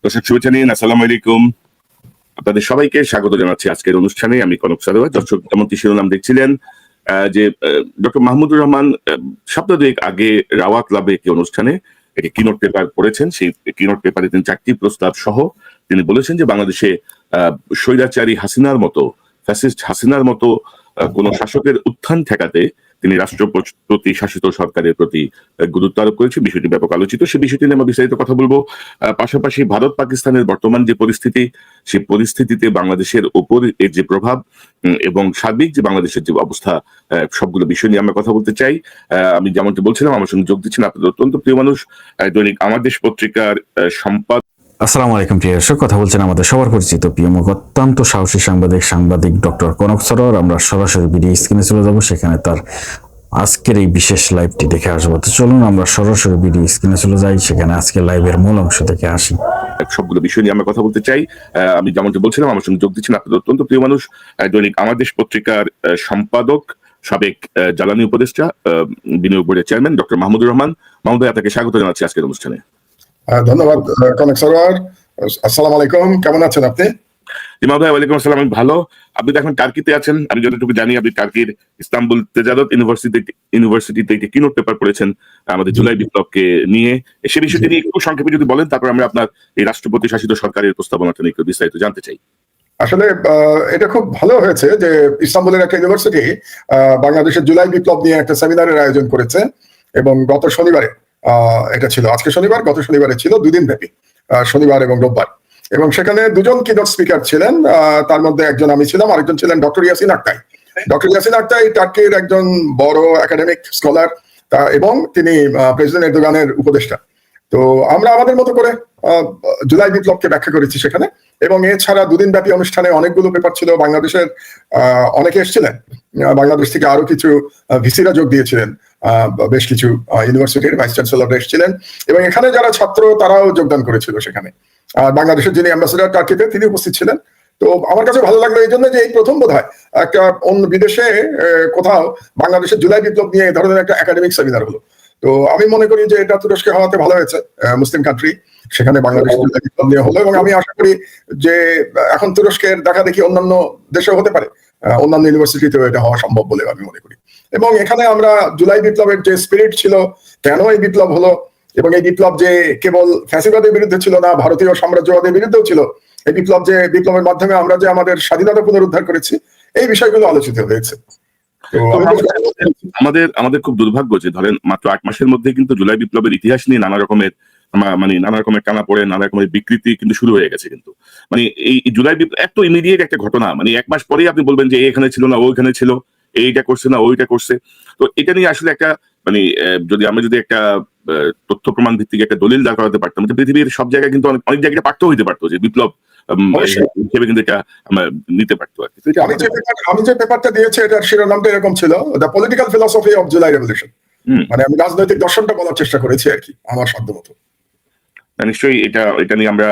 দর্শক শুভেচ্ছা নিন, আসসালামু আলাইকুম। আপনাদের সবাইকে স্বাগত জানাচ্ছি আজকের অনুষ্ঠানে। আমি কনক সারোয়ার। দর্শক যেমনটি শিরোনাম দেখছিলেন যে ডক্টর মাহমুদুর রহমান সপ্তাহ দুয়েক আগে রাওয়া ক্লাবে একটি অনুষ্ঠানে একটি কিনোট পেপার পড়েছেন। সেই কিনোট পেপারে তিনি 4টি প্রস্তাব সহ তিনি বলেছেন যে বাংলাদেশে স্বৈরাচারী হাসিনার মতো, ফ্যাসিস্ট হাসিনার মতো কোন শাসকের উত্থান ঠেকাতে তিনি রাষ্ট্রপতি শাসিত সরকারের প্রতি গুরুত্ব আরোপ করেছে। বিষয়টি ব্যাপক আলোচিত। সে বিষয়টি নিয়ে আমরা বিস্তারিত কথা বলবো। পাশাপাশি ভারত পাকিস্তানের বর্তমান যে পরিস্থিতি, সেই পরিস্থিতিতে বাংলাদেশের উপর এর যে প্রভাব এবং সার্বিক যে বাংলাদেশের যে অবস্থা, সবগুলো বিষয় নিয়ে আমরা কথা বলতে চাই। আমি যেমনটি বলছিলাম, আমার সঙ্গে যোগ দিচ্ছেন আপনাদের অত্যন্ত প্রিয় মানুষ, দৈনিক আমার দেশ পত্রিকার সম্পাদক। আসসালামু আলাইকুম প্রিয় দর্শক, কথা বলছেন আমাদের সবার পরিচিত প্রিয় মুখ, অত্যন্ত সাহসী সাংবাদিক ডক্টর কনক সারোয়ার। আমরা সরাসরি ভিডিও স্ক্রিনে চলে যাব, সেখানে তার আজকের এই বিশেষ লাইভটি দেখে আসবো। তো চলুন আমরা সরাসরি ভিডিও স্ক্রিনে চলে যাই, সেখানে আজকে লাইভের মূল অংশ থেকে আসি। সবগুলো বিষয় নিয়ে আমরা কথা বলতে চাই। আমি যেমনটি বলছিলাম, আমার সঙ্গে যোগ দিচ্ছেন আপনাদের অত্যন্ত প্রিয় মানুষ, দৈনিক আমার দেশ পত্রিকার সম্পাদক, সাবেক জ্বালানি উপদেষ্টা, বিনিয়োগ বোর্ডের চেয়ারম্যান ডক্টর মাহমুদুর রহমান। মাহমুদ ভাই, আপনাকে স্বাগত জানাচ্ছি আজকের অনুষ্ঠানে। ধন্যবাদ কনক সারোয়ার। আসসালামু আলাইকুম, কেমন আছেন আপনি? ইমাম ভাই, ওয়ালাইকুম আসসালাম। আমি ভালো। আপনি তো এখন টার্কিতে আছেন, আমি যতটুকু জানি আপনি টার্কির ইস্তাম্বুল তেজারত ইউনিভার্সিটিতে একটি কিনোট পেপার পড়েছেন আমাদের জুলাই বিপ্লবকে নিয়ে। সে বিষয়টি নিয়ে একটু সংক্ষেপে যদি বলেন, তারপর আমরা আপনার এই রাষ্ট্রপতি শাসিত সরকারের প্রস্তাবনাটা নিয়ে একটু বিস্তারিত জানতে চাই। আসলে এটা খুব ভালো হয়েছে যে ইস্তাম্বুলের একটা ইউনিভার্সিটি বাংলাদেশের জুলাই বিপ্লব নিয়ে একটা সেমিনারের আয়োজন করেছে, এবং গত শনিবারে এটা ছিল, আজকে শনিবার, গত শনিবারে ছিল 2 দিন ব্যাপী, শনিবার এবং রোববার। এবং সেখানে 2জন কিনোট স্পিকার ছিলেন, তার মধ্যে একজন আমি ছিলাম, আরেকজন ছিলেন ডক্টর ইয়াসিন আক্তাই। ডক্টর ইয়াসিন আক্তাই টার্কির একজন বড় একাডেমিক স্কলার এবং তিনি প্রেসিডেন্ট এরদোগানের উপদেষ্টা। তো আমরা আমাদের মতো করে জুলাই বিপ্লবকে ব্যাখ্যা করেছি সেখানে। এবং এছাড়া 2 দিন ব্যাপী অনুষ্ঠানে অনেকগুলো পেপার ছিল। বাংলাদেশের অনেকে এসেছিলেন, বাংলাদেশ থেকে আরো কিছু ভিসিরা যোগ দিয়েছিলেন, বেশ কিছু ইউনিভার্সিটির ভাইস চ্যান্সেলররা এসেছিলেন, এবং এখানে যারা ছাত্র তারাও যোগদান করেছিল সেখানে। আর বাংলাদেশের যিনি অ্যাম্বাসেডর টার্কিতে, তিনি উপস্থিত ছিলেন। তো আমার কাছে ভালো লাগলো এই জন্য যে এই প্রথম বোধহয় একটা অন্য বিদেশে কোথাও বাংলাদেশের জুলাই বিপ্লব নিয়ে এই ধরনের একটা একাডেমিক সেমিনার হলো। তো আমি মনে করি যে এটা তুরস্কে হওয়াতে ভালো হয়েছে, মুসলিম কান্ট্রি, সেখানে বাংলাদেশের জুলাই বিপ্লব নিয়ে হলো। এবং আমি আশা করি যে এখন তুরস্কের দেখা দেখি অন্যান্য দেশেও হতে পারে, অন্যান্য ইউনিভার্সিটিতেও এটা হওয়া সম্ভব বলে আমি মনে করি। এবং এখানে আমরা জুলাই বিপ্লবের যে স্পিরিট ছিল, কেন এই বিপ্লব হলো, এবং এই বিপ্লব যে কেবল ফ্যাসিবাদের বিরুদ্ধে ছিল না, ভারতীয় সাম্রাজ্যবাদের বিরুদ্ধেও ছিল, এই বিপ্লব যে বিপ্লবের মাধ্যমে আমরা যে আমাদের স্বাধীনতা পুনরুদ্ধার করেছি, এই বিষয়গুলো আলোচিত হয়েছে। আমাদের খুব দুর্ভাগ্য যে ধরেন মাত্র 8 মাসের মধ্যে কিন্তু জুলাই বিপ্লবের ইতিহাস নিয়ে নানা রকমের টানা পড়ে, নানা রকমের বিকৃতি কিন্তু শুরু হয়ে গেছে। কিন্তু এই জুলাই বিপ্লব এত ইমিডিয়েট একটা ঘটনা, 1 মাস পরেই আপনি বলবেন যে এখানে ছিল না, ওইখানে ছিল, এইটা করছে না, ওইটা করছে। তো এটা নিয়ে আসলে একটা যদি একটা তথ্য প্রমাণ ভিত্তিক একটা দলিল দাঁড় করাতে পারতাম, পৃথিবীর সব জায়গায় কিন্তু অনেক জায়গায় পারতেও হইতে পারতো যে বিপ্লব হিসেবে কিন্তু এটা আমরা নিতে পারতো আর কি। আমি যে পেপারটা দিয়েছি, এটার শিরোনামটা এরকম ছিল, the political philosophy of July revolution. মানে আমি রাজনৈতিক দর্শনটা বলার চেষ্টা করেছি আর কি, আমার সাধ্যমতো। নিশ্চয়ই এটা নিয়ে আমরা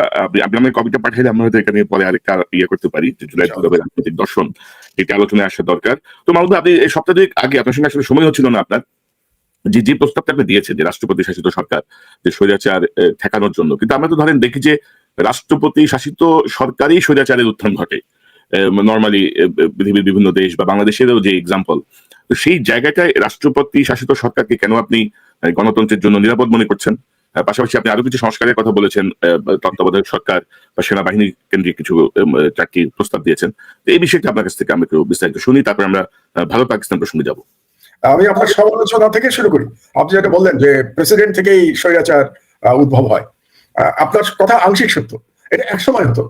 আপনার কপিটা পাঠাইলে আমরা হয়তো এটা নিয়ে পরে আরেকটা করতে পারি, যে জুলাই বিপ্লবের রাজনৈতিক দর্শন, এটা আলোচনায় আসা দরকার। তো মাহমুদ, আপনি এই সপ্তাহ দুয়েক আগে আপনার সঙ্গে আসলে সময় হচ্ছিল না আপনার, যে প্রস্তাবটা আপনি দিয়েছেন যে রাষ্ট্রপতি শাসিত সরকার, যে স্বৈরাচার ঠেকানোর জন্য। কিন্তু আমরা তো ধরেন দেখি যে রাষ্ট্রপতি শাসিত সরকারই স্বৈরাচারের উত্থান ঘটে নর্মালি পৃথিবীর বিভিন্ন দেশ বা বাংলাদেশেরও যে এক্সাম্পল। তো সেই জায়গাটায় রাষ্ট্রপতি শাসিত সরকারকে কেন আপনি গণতন্ত্রের জন্য নিরাপদ মনে করছেন? পাশাপাশি আপনি আরো কিছু সংস্কারের কথা বলেছেন, তত্ত্বাবধায়ক সরকার বা সেনাবাহিনী কেন্দ্রিক কিছু 4টি প্রস্তাব দিয়েছেন। তো এই বিষয়টা আপনার কাছ থেকে আমরা একটু বিস্তারিত শুনি, তারপরে আমরা ভারত পাকিস্তান প্রসঙ্গে যাব। আমি আপনার সমালোচনা থেকে শুরু করি। আপনি যেটা বললেন যে প্রেসিডেন্ট থেকেই স্বৈরাচার উদ্ভব হয়, আপনার কথা আংশিক সত্য। এটা একসময় হতো,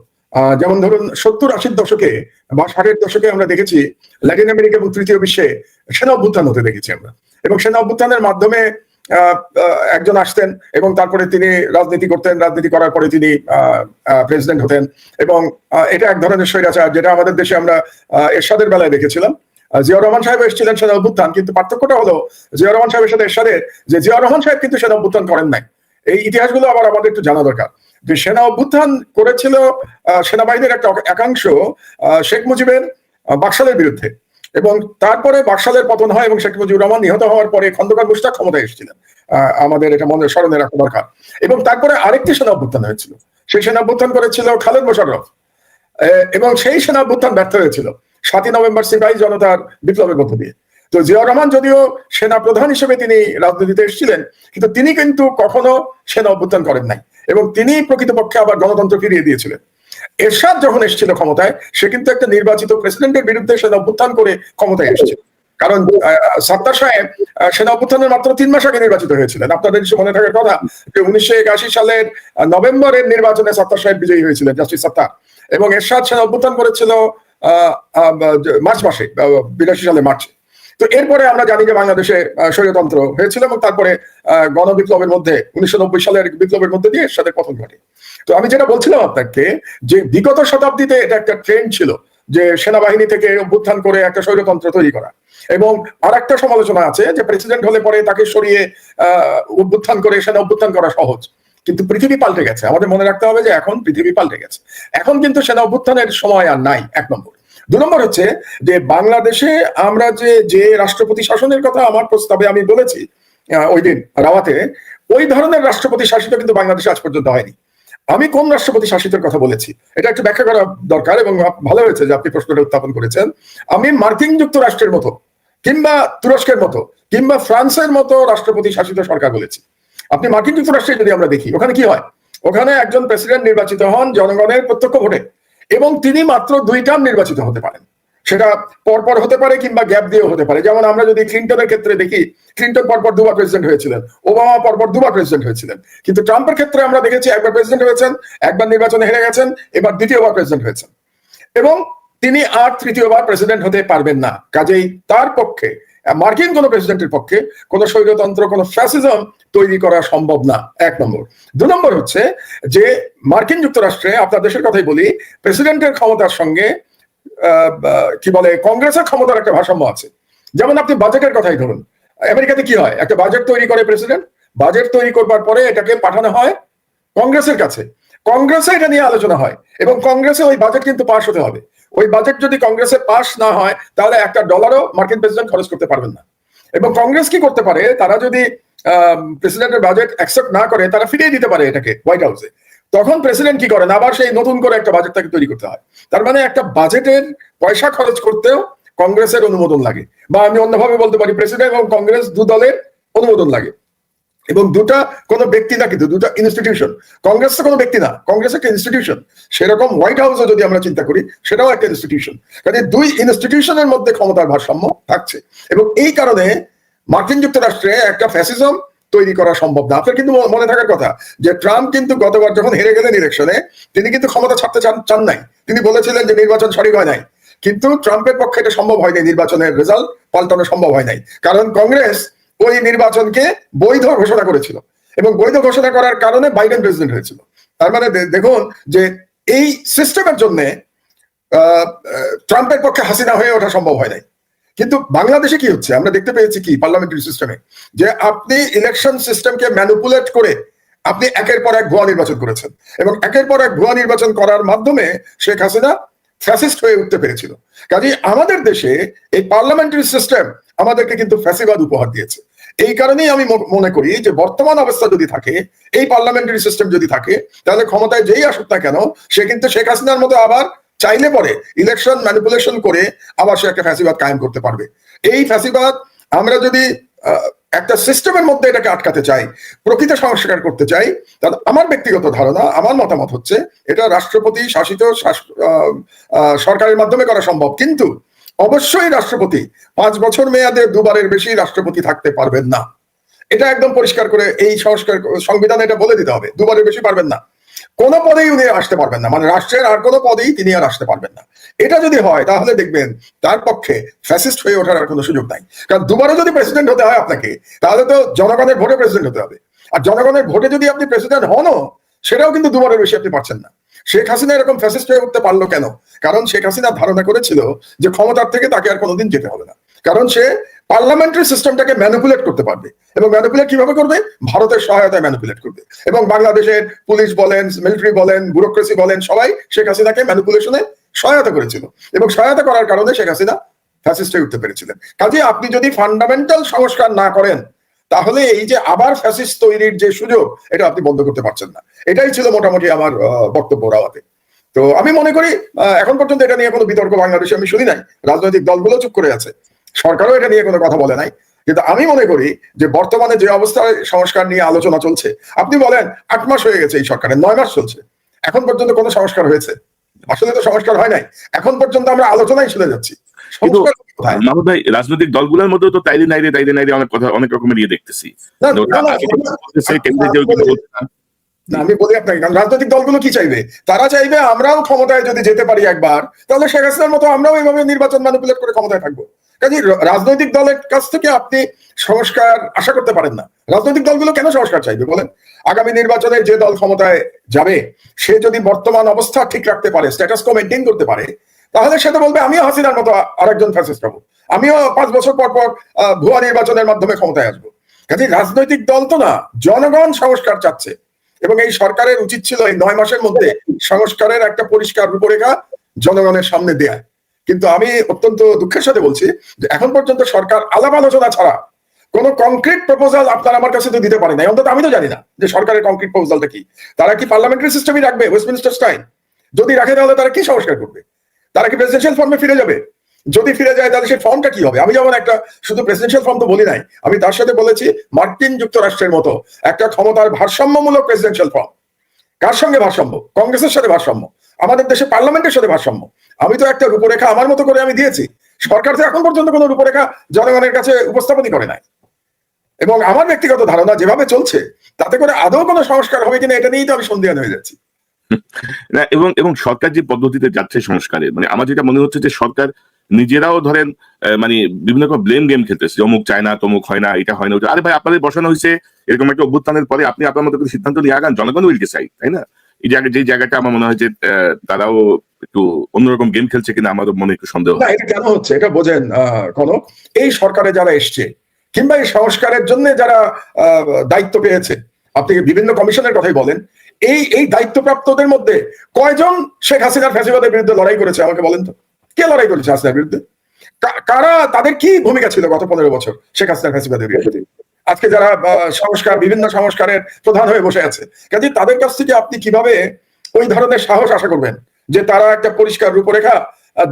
যেমন ধরুন 70-80 দশকে বা 60-এর দশকে আমরা দেখেছি ল্যাটিন আমেরিকা এবং তৃতীয় বিশ্বে সেনা অভ্যুত্থান হতে দেখেছি আমরা। এবং সেনা অভ্যুত্থানের মাধ্যমে একজন আসতেন এবং তারপরে তিনি রাজনীতি করতেন, রাজনীতি করার পরে তিনি প্রেসিডেন্ট হতেন। এবং এটা এক ধরনের স্বৈরাচার, যেটা আমাদের দেশে আমরা এরশাদের বেলায় দেখেছিলাম। জিয়াউর রহমান সাহেব এসেছিলেন সেনা অভ্যুত্থান, কিন্তু পার্থক্যটা হলো জিয়াউর রহমান সাহেবের সাথে এরশাদের, যে জিয়াউর রহমান সাহেব কিন্তু সেনা অভ্যুত্থান করেন নাই। এই ইতিহাসগুলো আবার আমাদের একটু জানা দরকার। যে সেনা অভ্যুত্থান করেছিল সেনাবাহিনীর একটা একাংশ শেখ মুজিবের বাকশালের বিরুদ্ধে, এবং তারপরে বাকশালের পতন হয় এবং শেখ মুজিবুর রহমান নিহত হওয়ার পরে খন্দকার মুশতাক ক্ষমতায় এসেছিলেন। আমাদের এটা মনে স্মরণে রাখা দরকার। এবং তারপরে আরেকটি সেনা অভ্যুত্থান হয়েছিল, সেই সেনা অভ্যুত্থান করেছিল খালেদ মোশাররফ, এবং সেই সেনা অভ্যুত্থান ব্যর্থ হয়েছিল 7ই নভেম্বর সিপাহী জনতার বিপ্লবের মধ্য দিয়ে। তো জিয়াউর রহমান যদিও সেনা প্রধান হিসেবে তিনি রাজনীতিতে এসেছিলেন, কিন্তু তিনি কিন্তু কখনো সেনা অভ্যুত্থান করেন নাই, এবং তিনি প্রকৃতপক্ষে আবার গণতন্ত্র ফিরিয়ে দিয়েছিলেন। এরশাদ যখন এসেছিল ক্ষমতায়, সে কিন্তু একটা নির্বাচিত প্রেসিডেন্টের বিরুদ্ধে সেনা অভ্যুত্থান করে ক্ষমতায় এসেছিল। কারণ সাত্তার সাহেব সেনা অভ্যুত্থানের মাত্র 3 মাস আগে নির্বাচিত হয়েছিলেন। আপনাদের মনে থাকার কথা যে 1981 সালের নভেম্বরের নির্বাচনে সাত্তার সাহেব বিজয়ী হয়েছিলেন, জাস্টিস সাত্তার, এবং এরশাদ সেনা অভ্যুত্থান করেছিল মার্চ মাসে, 82 সালে মার্চে। তো এরপরে আমরা জানি যে বাংলাদেশে স্বৈরতন্ত্র হয়েছিল, এবং তারপরে গণবিপ্লবের মধ্যে 1990 সালের বিপ্লবের মধ্যে দিয়ে এরশাদের পতন ঘটে। তো আমি যেটা বলছিলাম আপনাকে, যে বিগত শতাব্দীতে এটা একটা ট্রেন্ড ছিল যে সেনাবাহিনী থেকে অভ্যুত্থান করে একটা স্বৈরতন্ত্র তৈরি করা। এবং আর একটা সমালোচনা আছে যে প্রেসিডেন্ট হলে পরে তাকে সরিয়ে অভ্যুত্থান করে সেনা অভ্যুত্থান করা সহজ। কিন্তু পৃথিবী পাল্টে গেছে, আমাদের মনে রাখতে হবে যে এখন পৃথিবী পাল্টে গেছে। এখন কিন্তু সেনা অভ্যুত্থানের সময় আর নাই, 1 নম্বর। 2 নম্বর হচ্ছে যে বাংলাদেশে আমরা যে রাষ্ট্রপতি শাসনের কথা আমার প্রস্তাবে আমি বলেছি ওই দিন রাওয়াতে, ওই ধরনের রাষ্ট্রপতি শাসিত কিন্তু বাংলাদেশে আজ পর্যন্ত হয়নি। আমি কোন রাষ্ট্রপতি শাসিতের কথা বলেছি এটা একটু ব্যাখ্যা করা দরকার, এবং ভালো হয়েছে যে আপনি প্রশ্নটা উত্থাপন করেছেন। আমি মার্কিন যুক্তরাষ্ট্রের মতো, কিংবা তুরস্কের মতো, কিংবা ফ্রান্সের মতো রাষ্ট্রপতি শাসিত সরকার বলেছি। আপনি মার্কিন যুক্তরাষ্ট্রে যদি আমরা দেখি, ওখানে কি হয়? ওখানে একজন প্রেসিডেন্ট নির্বাচিত হন জনগণের প্রত্যক্ষ ভোটে, এবং তিনি মাত্র 2 টার্ম নির্বাচিত হতে পারেন। সেটা পরপর হতে পারে কিংবা গ্যাপ দিয়েও হতে পারে। যেমন আমরা যদি ক্লিন্টনের ক্ষেত্রে দেখি, ক্লিন্টন পরপর 2 বার প্রেসিডেন্ট হয়েছিলেন, ওবামা পরপর 2 বার প্রেসিডেন্ট হয়েছিলেন। কিন্তু ট্রাম্পের ক্ষেত্রে আমরা দেখেছি 1 বার প্রেসিডেন্ট হয়েছেন, 1 বার নির্বাচনে হেরে গেছেন, এবার 2য় বার প্রেসিডেন্ট হয়েছেন, এবং তিনি আর 3য় বার প্রেসিডেন্ট হতে পারবেন না। কাজেই তার পক্ষে, মার্কিন কোন প্রেসিডেন্টের পক্ষে কোন স্বৈরতন্ত্র, কোন ফ্যাসিজম তৈরি করা সম্ভব না, 1 নম্বর। 2 নম্বর হচ্ছে যে মার্কিন যুক্তরাষ্ট্রে, আপনার দেশের কথাই বলি, প্রেসিডেন্টের ক্ষমতার সঙ্গে কি বলে কংগ্রেসের ক্ষমতার একটা ভারসাম্য আছে। যেমন আপনি বাজেটের কথাই ধরুন, আমেরিকাতে কি হয়? একটা বাজেট তৈরি করে প্রেসিডেন্ট, বাজেট তৈরি করবার পরে এটাকে পাঠানো হয় কংগ্রেসের কাছে, কংগ্রেসে এটা নিয়ে আলোচনা হয়, এবং কংগ্রেসে ওই বাজেট কিন্তু পাস হতে হবে। ওই বাজেট যদি কংগ্রেসে পাস না হয়, তাহলে $1 মার্কিন প্রেসিডেন্ট খরচ করতে পারবেন না। এবং কংগ্রেস কি করতে পারে, তারা যদি প্রেসিডেন্টের বাজেট অ্যাকসেপ্ট না করে, তারা ফিরিয়ে দিতে পারে এটাকে হোয়াইট হাউসে। তখন প্রেসিডেন্ট কি করেন, আবার সেই নতুন করে একটা বাজেট তাকে তৈরি করতে হয়। তার মানে একটা বাজেটের পয়সা খরচ করতেও কংগ্রেসের অনুমোদন লাগে, বা আমি অন্যভাবে বলতে পারি প্রেসিডেন্ট এবং কংগ্রেস 2 দলের অনুমোদন লাগে। এবং দুটা কোনো ব্যক্তি না, কিন্তু দুটা ইনস্টিটিউশন। কংগ্রেস তো কোনো ব্যক্তি না, কংগ্রেস একটা ইনস্টিটিউশন। সেরকম হোয়াইট হাউসও যদি আমরা চিন্তা করি, সেটাও একটা ইনস্টিটিউশন। কাজে 2 ইনস্টিটিউশনের মধ্যে ক্ষমতার ভারসাম্য থাকছে, এবং এই কারণে মার্কিন যুক্তরাষ্ট্রে একটা ফ্যাসিজম তৈরি করা সম্ভব না। আপনার কিন্তু মনে থাকার কথা যে ট্রাম্প কিন্তু গতবার যখন হেরে গেলেন ইলেকশনে, তিনি কিন্তু ক্ষমতা ছাড়তে চান নাই। তিনি বলেছিলেন যে নির্বাচন সঠিক হয় নাই, কিন্তু ট্রাম্পের পক্ষে এটা সম্ভব হয় নাই, নির্বাচনের রেজাল্ট পাল্টানো সম্ভব হয় নাই, কারণ কংগ্রেস ওই নির্বাচনকে বৈধ ঘোষণা করেছিল, এবং বৈধ ঘোষণা করার কারণে বাইডেন প্রেসিডেন্ট হয়েছিল। তার মানে দেখুন যে এই সিস্টেমের জন্য ট্রাম্পের পক্ষে হাসিনা হয়ে ওঠা সম্ভব হয় নাই। কিন্তু বাংলাদেশে কি হচ্ছে, আমরা দেখতে পেয়েছি কি পার্লামেন্টারি সিস্টেমে, যে আপনি ইলেকশন সিস্টেমকে ম্যানিপুলেট করে আপনি একের পর এক ভুয়া নির্বাচন করেছেন, এবং একের পর এক ভুয়া নির্বাচন করার মাধ্যমে শেখ হাসিনা ফ্যাসিস্ট হয়ে উঠতে পেরেছিল। কাজেই আমাদের দেশে এই পার্লামেন্টারি সিস্টেম আমাদেরকে কিন্তু ফ্যাসিবাদ উপহার দিয়েছে। এই কারণেই আমি মনে করি যে বর্তমান অবস্থা যদি থাকে, এই পার্লামেন্টারি সিস্টেম যদি থাকে, তাহলে ক্ষমতায় যেই আসুক না কেন, সে কিন্তু শেখ হাসিনার মতো আবার চাইলে পরে ইলেকশন ম্যানিপুলেশন করে আবার সে একটা ফ্যাসিবাদ কায়েম করতে পারবে। এই ফ্যাসিবাদ আমরা যদি একটা সিস্টেমের মধ্যে এটাকে আটকাতে চাই, প্রকৃত সংস্কার করতে চাই, তাহলে আমার ব্যক্তিগত ধারণা, আমার মতামত হচ্ছে এটা রাষ্ট্রপতি শাসিত সরকারের মাধ্যমে করা সম্ভব। কিন্তু অবশ্যই রাষ্ট্রপতি 5 বছর মেয়াদে 2 বারের বেশি রাষ্ট্রপতি থাকতে পারবেন না। এটা একদম পরিষ্কার করে এই সংবিধানে এটা বলে দিতে হবে, 2 বারের বেশি পারবেন না। কোন পদেই উনি আসতে পারবেন না, মানে রাষ্ট্রের আর কোনো পদেই তিনি আর আসতে পারবেন না। এটা যদি হয়, তাহলে দেখবেন তার পক্ষে ফ্যাসিস্ট হয়ে ওঠার আর কোনো সুযোগ নাই। কারণ 2 বারও যদি প্রেসিডেন্ট হতে হয় আপনাকে, তাহলে তো জনগণের ভোটে প্রেসিডেন্ট হতে হবে। আর জনগণের ভোটে যদি আপনি প্রেসিডেন্ট হনও, সেটাও কিন্তু 2 বারের বেশি আপনি পাচ্ছেন না। শেখ হাসিনা এরকম ফ্যাসিস্ট হয়ে উঠতে পারলো কেন? কারণ শেখ হাসিনা ধারণা করেছিল যে ক্ষমতার থেকে তাকে আর কোনোদিন যেতে হবে না, কারণ সে পার্লামেন্টারি সিস্টেমটাকে ম্যানিপুলেট করতে পারবে। এবং ম্যানিপুলেট কিভাবে করবে? ভারতের সহায়তায় ম্যানিপুলেট করবে। এবং বাংলাদেশের পুলিশ বলেন, মিলিটারি বলেন, ব্যুরোক্রেসি বলেন, সবাই শেখ হাসিনাকে ম্যানিপুলেশনে সহায়তা করেছিল, এবং সহায়তা করার কারণে শেখ হাসিনা ফ্যাসিস্ট হয়ে উঠতে পেরেছিলেন। কাজে আপনি যদি ফান্ডামেন্টাল সংস্কার না করেন, তাহলে এই যে আবার ফ্যাসিস্ট তৈরির যে সুযোগ, এটা আপনি বন্ধ করতে পারছেন না। এটাই ছিল মোটামুটি আমার বক্তব্য রাওয়াতে। তো আমি মনে করি এখন পর্যন্ত এটা নিয়ে কোনো বিতর্ক বাংলাদেশে আমি শুনি নাই। রাজনৈতিক দলগুলো চুপ করে আছে, সরকারও এটা নিয়ে কোনো কথা বলে নাই। কিন্তু আমি মনে করি যে বর্তমানে যে অবস্থায় সংস্কার নিয়ে আলোচনা চলছে, আপনি বলেন 8 মাস হয়ে গেছে এই সরকারের, 9 মাস চলছে, এখন পর্যন্ত কোনো সংস্কার হয়েছে? আসলে তো সংস্কার হয় নাই, এখন পর্যন্ত আমরা আলোচনায় চলে যাচ্ছি। কিন্তু সংস্কার কোথায়? মাহমুদ ভাই, রাজনৈতিক দলগুলোর মধ্যেও তো তাইলে নাইরে অনেক কথা, অনেক রকমের দেখতেছি। না, ওরা না, আগে কিছু বলতেছে, কেন্দ্রে কেউ কিছু বলছে না। না, আমি বলি আপনাকে, কারণ রাজনৈতিক দলগুলো কি চাইবে? তারা চাইবে আমরাও ক্ষমতায় যদি যেতে পারি একবার, তাহলে শেখ হাসিনার মতো আমরাও এইভাবে নির্বাচন ম্যানিপুলেট করে ক্ষমতায় থাকবো। কাজে রাজনৈতিক দলের কাছ থেকে আপনি সংস্কার আশা করতে পারেন না। রাজনৈতিক দলগুলো কেন সংস্কার চাইবে বলেন? আগামী নির্বাচনে যে দল ক্ষমতায় যাবে, সে যদি বর্তমান অবস্থা ঠিক রাখতে পারে, স্ট্যাটাস কো মেনটেন করতে পারে, তাহলে সে তো বলবে আমিও হাসিনার মতো আরেকজন ফ্যাসিস্ট হবো, আমিও 5 বছর পর পর ভুয়া নির্বাচনের মাধ্যমে ক্ষমতায় আসবো। কাজে রাজনৈতিক দল তো না, জনগণ সংস্কার চাচ্ছে। এবং এই সরকারের উচিত ছিল এই 9 মাসের মধ্যে সংস্কারের একটা পরিষ্কার রূপরেখা জনগণের সামনে দেয়া। কিন্তু আমি অত্যন্ত দুঃখের সাথে বলছি যে এখন পর্যন্ত সরকার আলাপ আলোচনা ছাড়া কোন কংক্রিট প্রপোজাল আপনার আমার কাছে তো দিতে পারে নাই। অন্তত আমি তো জানি না যে সরকারের কংক্রিট প্রপোজালটা কি। তারা কি পার্লামেন্টারি সিস্টেমই রাখবে, ওয়েস্টমিনস্টার স্টাইল? যদি রাখে তাহলে তারা কি সংস্কার করবে? তারা কি প্রেসিডেন্সিয়াল ফর্মে ফিরে যাবে? যদি ফিরে যায় তাহলে সেই ফর্মটা কি হবে? আমি যেমন একটা শুধু প্রেসিডেন্সিয়াল ফর্ম তো বলি নাই, আমি তার সাথে বলেছি মার্কিন যুক্তরাষ্ট্রের মতো একটা ক্ষমতার ভারসাম্যমূলক প্রেসিডেন্সিয়াল ফর্ম। কার সঙ্গে ভারসাম্য? কংগ্রেসের সাথে ভারসাম্য, আমাদের দেশে পার্লামেন্টের সাথে ভারসাম্য। আমি তো একটা রূপরেখা আমার মতো করে আমি দিয়েছি, সরকার তো এখন পর্যন্ত কোনো রূপরেখা জনগণের কাছে উপস্থাপনই করে নাই। এবং আমার ব্যক্তিগত ধারণা যেভাবে চলছে, তাতে করে আদৌ কোনো সংস্কার হবে কিনা এটা নিয়েই তো আমি সন্দিহান হয়ে যাচ্ছি। না, এবং সরকার যে পদ্ধতিতে যাচ্ছে সংস্কারের, মানে আমার যেটা মনে হচ্ছে যে সরকার নিজেরাও ধরেন মানে বিভিন্ন রকম ব্লেম গেম খেলতেছে, অমুক চায় না, তমুক হয় না, এটা হয় না, ওটা। আরে ভাই, আপনাদের বসানো হয়েছে এরকম একটা অভ্যুত্থানের পরে, আপনি আপনার মতো করে সিদ্ধান্ত নিয়ে আগান, জনগণ উইল ডিসাইড, তাই না? এই জায়গাটা আমার মনে হয় যে তারাও একটু অন্যরকম গেম খেলছে কিনা আমার মনে একটু সন্দেহ না, এটা কেন হচ্ছে এটা বোঝেন কনক। এই সরকারে যারা এসছে কিংবা এই সংস্কারের জন্য যারা দায়িত্ব পেয়েছে, আপনি বিভিন্ন কমিশনের কথাই বলেন, এই দায়িত্বপ্রাপ্তদের মধ্যে কয়জন শেখ হাসিনার ফ্যাসিবাদের বিরুদ্ধে লড়াই করেছে আমাকে বলেন তো? কে লড়াই করেছে হাসিনার বিরুদ্ধে? কারা, তাদের কি ভূমিকা ছিল গত 15 বছর শেখ হাসিনার ফ্যাসিবাদের বিরুদ্ধে? আজকে যারা বিভিন্ন সংস্কারের প্রধান হয়ে বসে আছে, কাজে তাদের কাছ থেকে আপনি কিভাবে ওই ধরনের সাহস আশা করবেন যে তারা একটা পরিষ্কার রূপরেখা